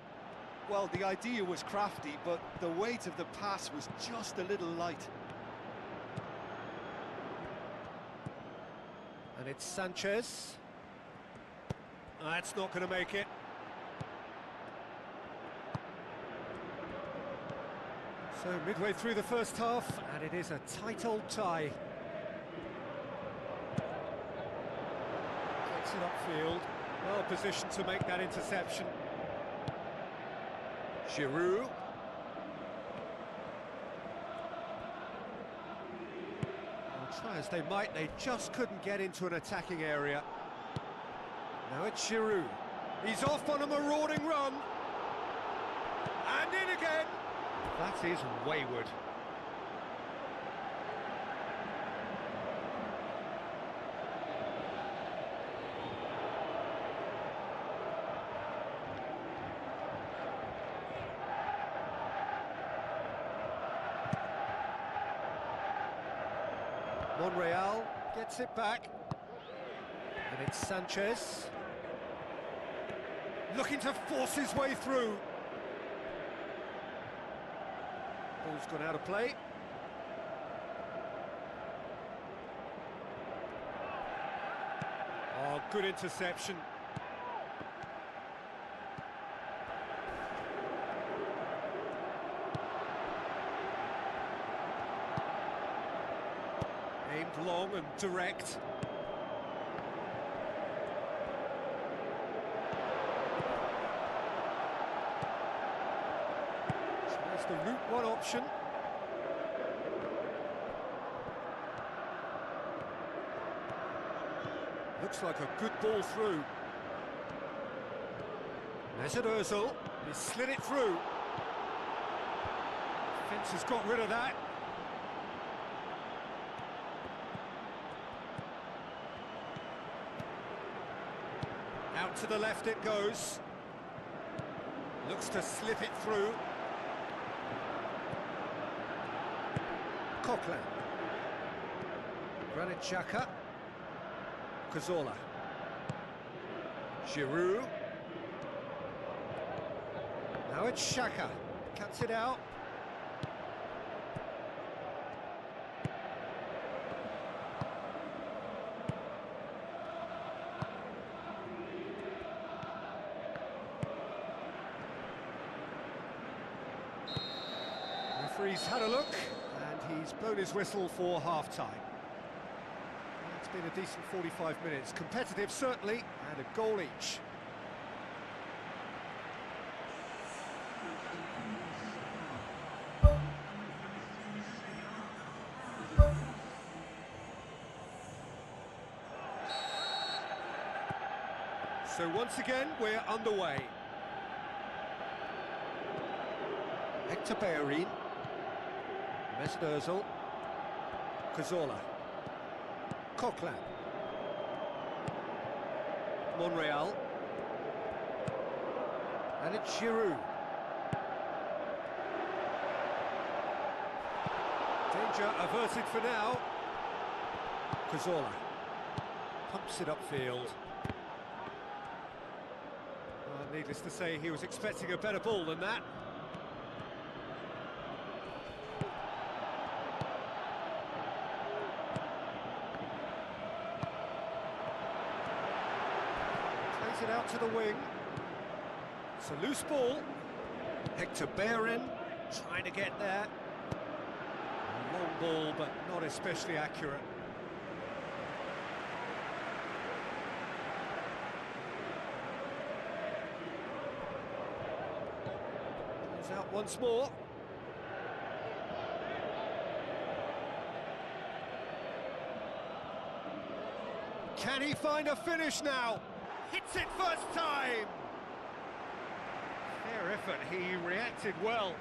Well, the idea was crafty, but the weight of the pass was just a little light. And it's Sanchez. That's not going to make it. So midway through the first half, and it is a tight old tie. Gets it upfield. Well positioned to make that interception. Giroud. Well, try as they might, they just couldn't get into an attacking area. Now it's Giroud. He's off on a marauding run. And in again. That is wayward. Monreal gets it back, and it's Sanchez looking to force his way through. Ball's gone out of play. Oh, good interception. Aimed long and direct. Tries the route one option. Looks like a good ball through. Mesut Ozil, he slid it through. Fence has got rid of that. Out to the left it goes. Looks to slip it through. Coquelin. Granit Xhaka. Cazorla. Giroud. Now it's Xhaka. Cuts it out. Referee's had a look, and he's blown his whistle for half-time. It's been a decent 45 minutes. Competitive, certainly, and a goal each. So once again, we're underway. Hector Bellerin. Mesut Ozil. Cazorla. Coquelin. Monreal. And it's Giroud. Danger averted for now. Cazorla pumps it upfield. Well, needless to say, he was expecting a better ball than that. Plays it out to the wing. It's a loose ball. Hector Bellerin trying to get there. A long ball, but not especially accurate. He's out once more. Can he find a finish now? Hits it first time! Fair effort, he reacted well.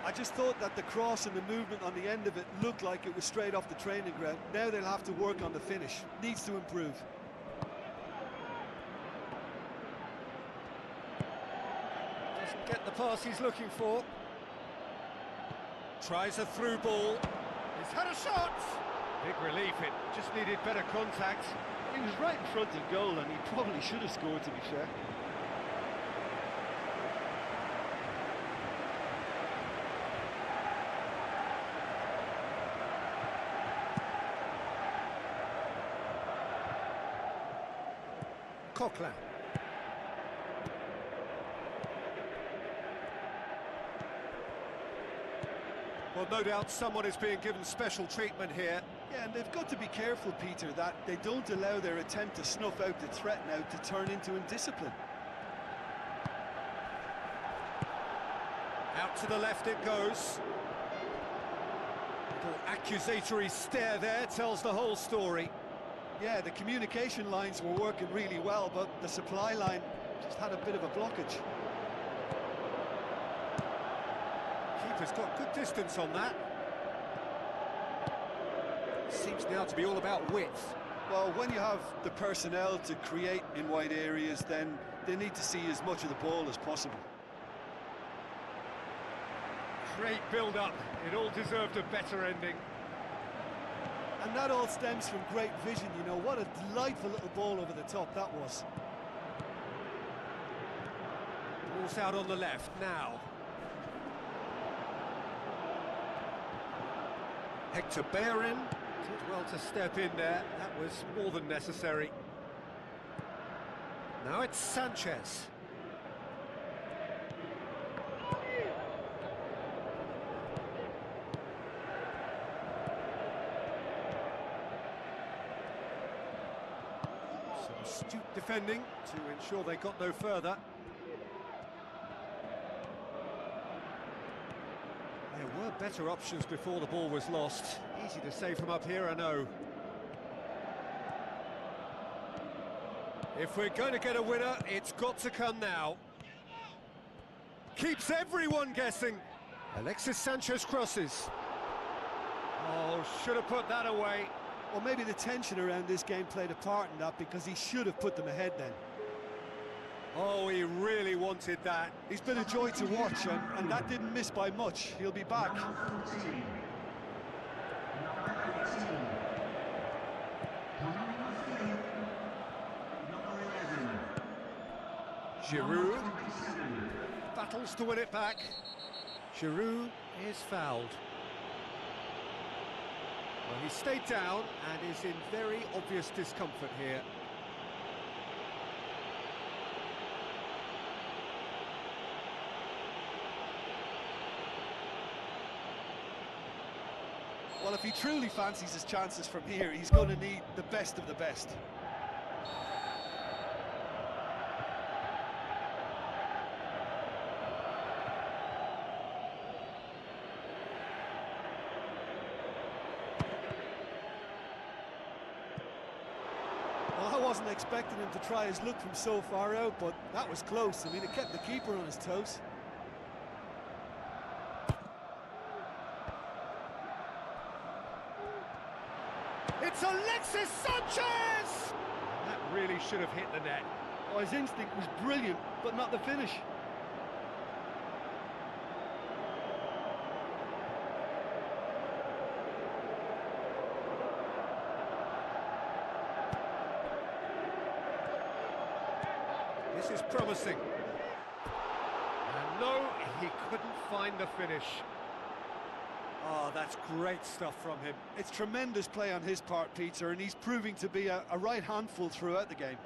I just thought that the cross and the movement on the end of it looked like it was straight off the training ground. Now they'll have to work on the finish. Needs to improve. Doesn't get the pass he's looking for. Tries a through ball. He's had a shot! Big relief, it just needed better contact. He was right in front of goal and he probably should have scored, to be fair. Coquelin. Well, no doubt someone is being given special treatment here. Yeah, and they've got to be careful, Peter, that they don't allow their attempt to snuff out the threat now to turn into indiscipline. Out to the left it goes. Little accusatory stare there tells the whole story. Yeah, the communication lines were working really well, but the supply line just had a bit of a blockage. Keeper's got good distance on that. Seems now to be all about width. Well, when you have the personnel to create in wide areas, then they need to see as much of the ball as possible. Great build-up. It all deserved a better ending. And that all stems from great vision, you know. What a delightful little ball over the top that was. Ball's out on the left now. Hector Bellerin did well to step in there. That was more than necessary. Now it's Sanchez. Some astute defending to ensure they got no further. There were better options before the ball was lost. Easy to say from up here, I know. If we're going to get a winner, it's got to come now. Keeps everyone guessing. Alexis Sanchez crosses. Oh, should have put that away. Well, maybe the tension around this game played a part in that, because he should have put them ahead then. Oh, he really wanted that. He's been a joy to watch, and that didn't miss by much. He'll be back. Giroud battles to win it back. Giroud is fouled. Well, he stayed down and is in very obvious discomfort here. Well, if he truly fancies his chances from here, he's going to need the best of the best. Well, I wasn't expecting him to try his luck from so far out, but that was close. I mean, it kept the keeper on his toes. It's Alexis Sanchez! That really should have hit the net. Oh, his instinct was brilliant, but not the finish. This is promising. And no, he couldn't find the finish. Oh, that's great stuff from him. It's tremendous play on his part, Peter, and he's proving to be a right handful throughout the game.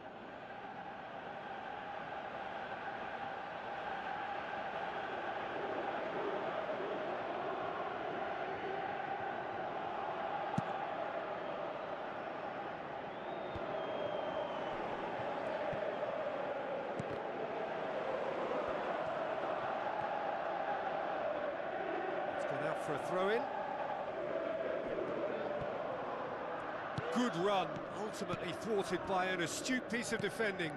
Gone out for a throw-in. Good run, ultimately thwarted by an astute piece of defending.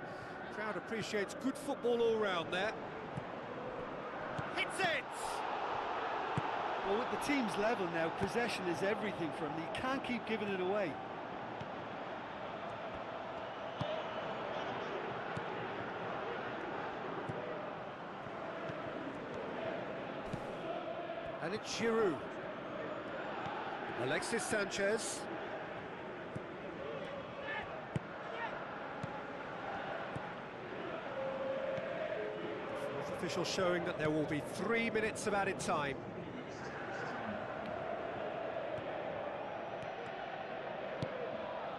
Crowd appreciates good football all round there. Hits it! Well, with the team's level now, possession is everything for him. He can't keep giving it away. And it's Giroud. Alexis Sanchez. Fourth official showing that there will be 3 minutes of added time.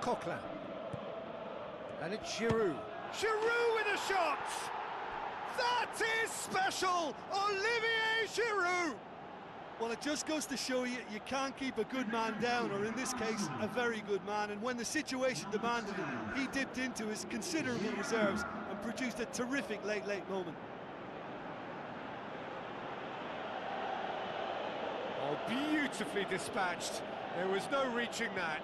Coquelin. And it's Giroud. Giroud with a shot! That is special! Olivier Giroud! Well, it just goes to show you, you can't keep a good man down, or in this case, a very good man. And when the situation demanded it, he dipped into his considerable reserves and produced a terrific late moment. Oh, beautifully dispatched. There was no reaching that.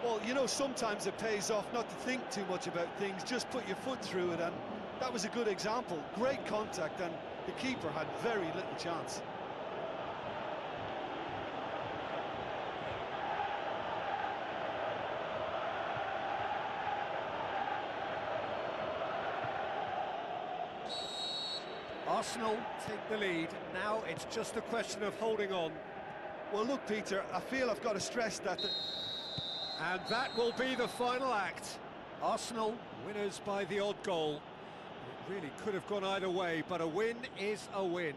Well, you know, sometimes it pays off not to think too much about things, just put your foot through it, and that was a good example. Great contact, and the keeper had very little chance. Arsenal take the lead. Now it's just a question of holding on. Well, look, Peter, I feel I've got to stress that... And that will be the final act. Arsenal winners by the odd goal. It really could have gone either way, but a win is a win.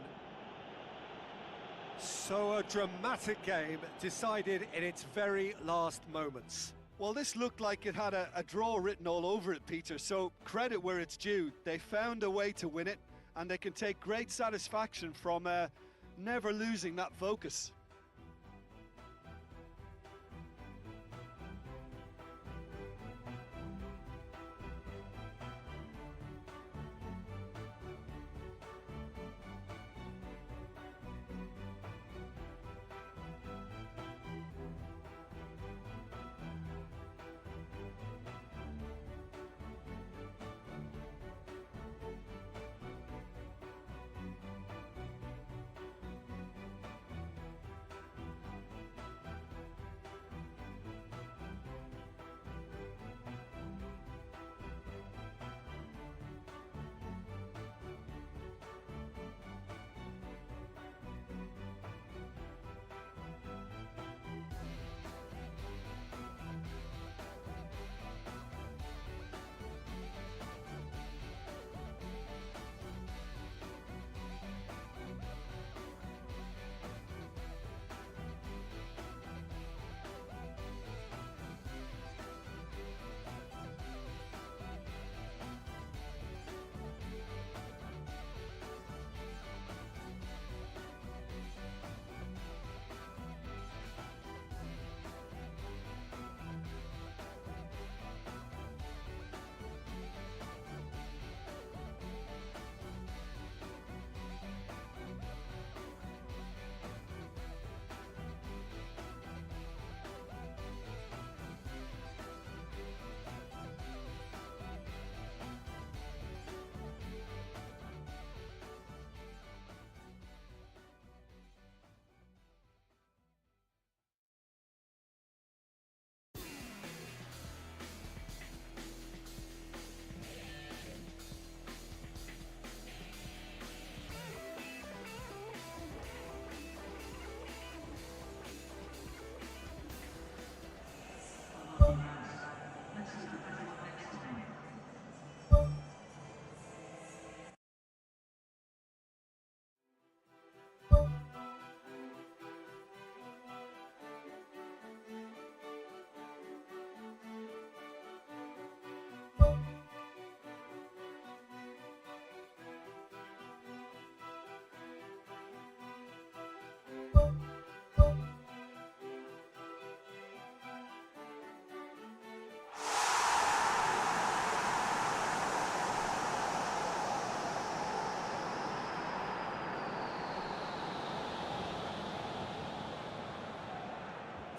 So a dramatic game decided in its very last moments. Well, this looked like it had a draw written all over it, Peter, so credit where it's due. They found a way to win it, and they can take great satisfaction from never losing that focus.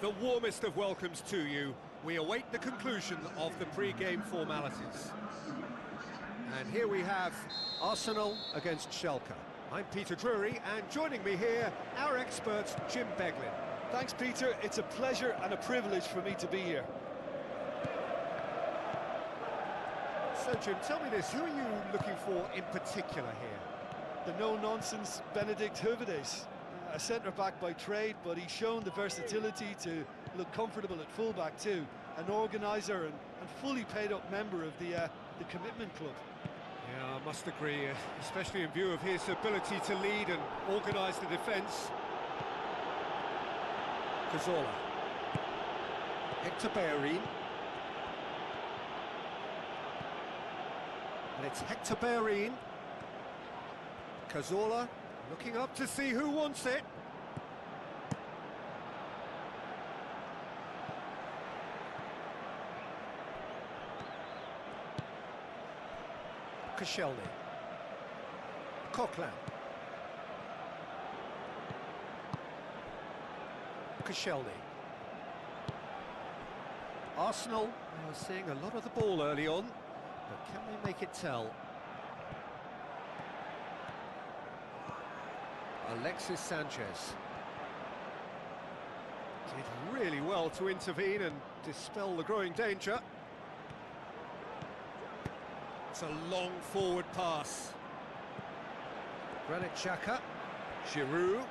The warmest of welcomes to you. We await the conclusion of the pre-game formalities. And here we have Arsenal against Schalke. I'm Peter Drury, and joining me here, our expert, Jim Beglin. Thanks, Peter. It's a pleasure and a privilege for me to be here. So, Jim, tell me this, who are you looking for in particular here? The no-nonsense Benedikt Hövedes, a centre-back by trade, but he's shown the versatility to look comfortable at full-back too. An organiser and fully paid-up member of the commitment club. Yeah, I must agree, especially in view of his ability to lead and organise the defence. Cazorla. Hector Bellerin. And it's Hector Bellerin. Cazorla looking up to see who wants it. Koscielny. Coquelin. Koscielny. Arsenal are seeing a lot of the ball early on, but can they make it tell? Alexis Sanchez did really well to intervene and dispel the growing danger. It's a long forward pass. Granit Xhaka, Giroud.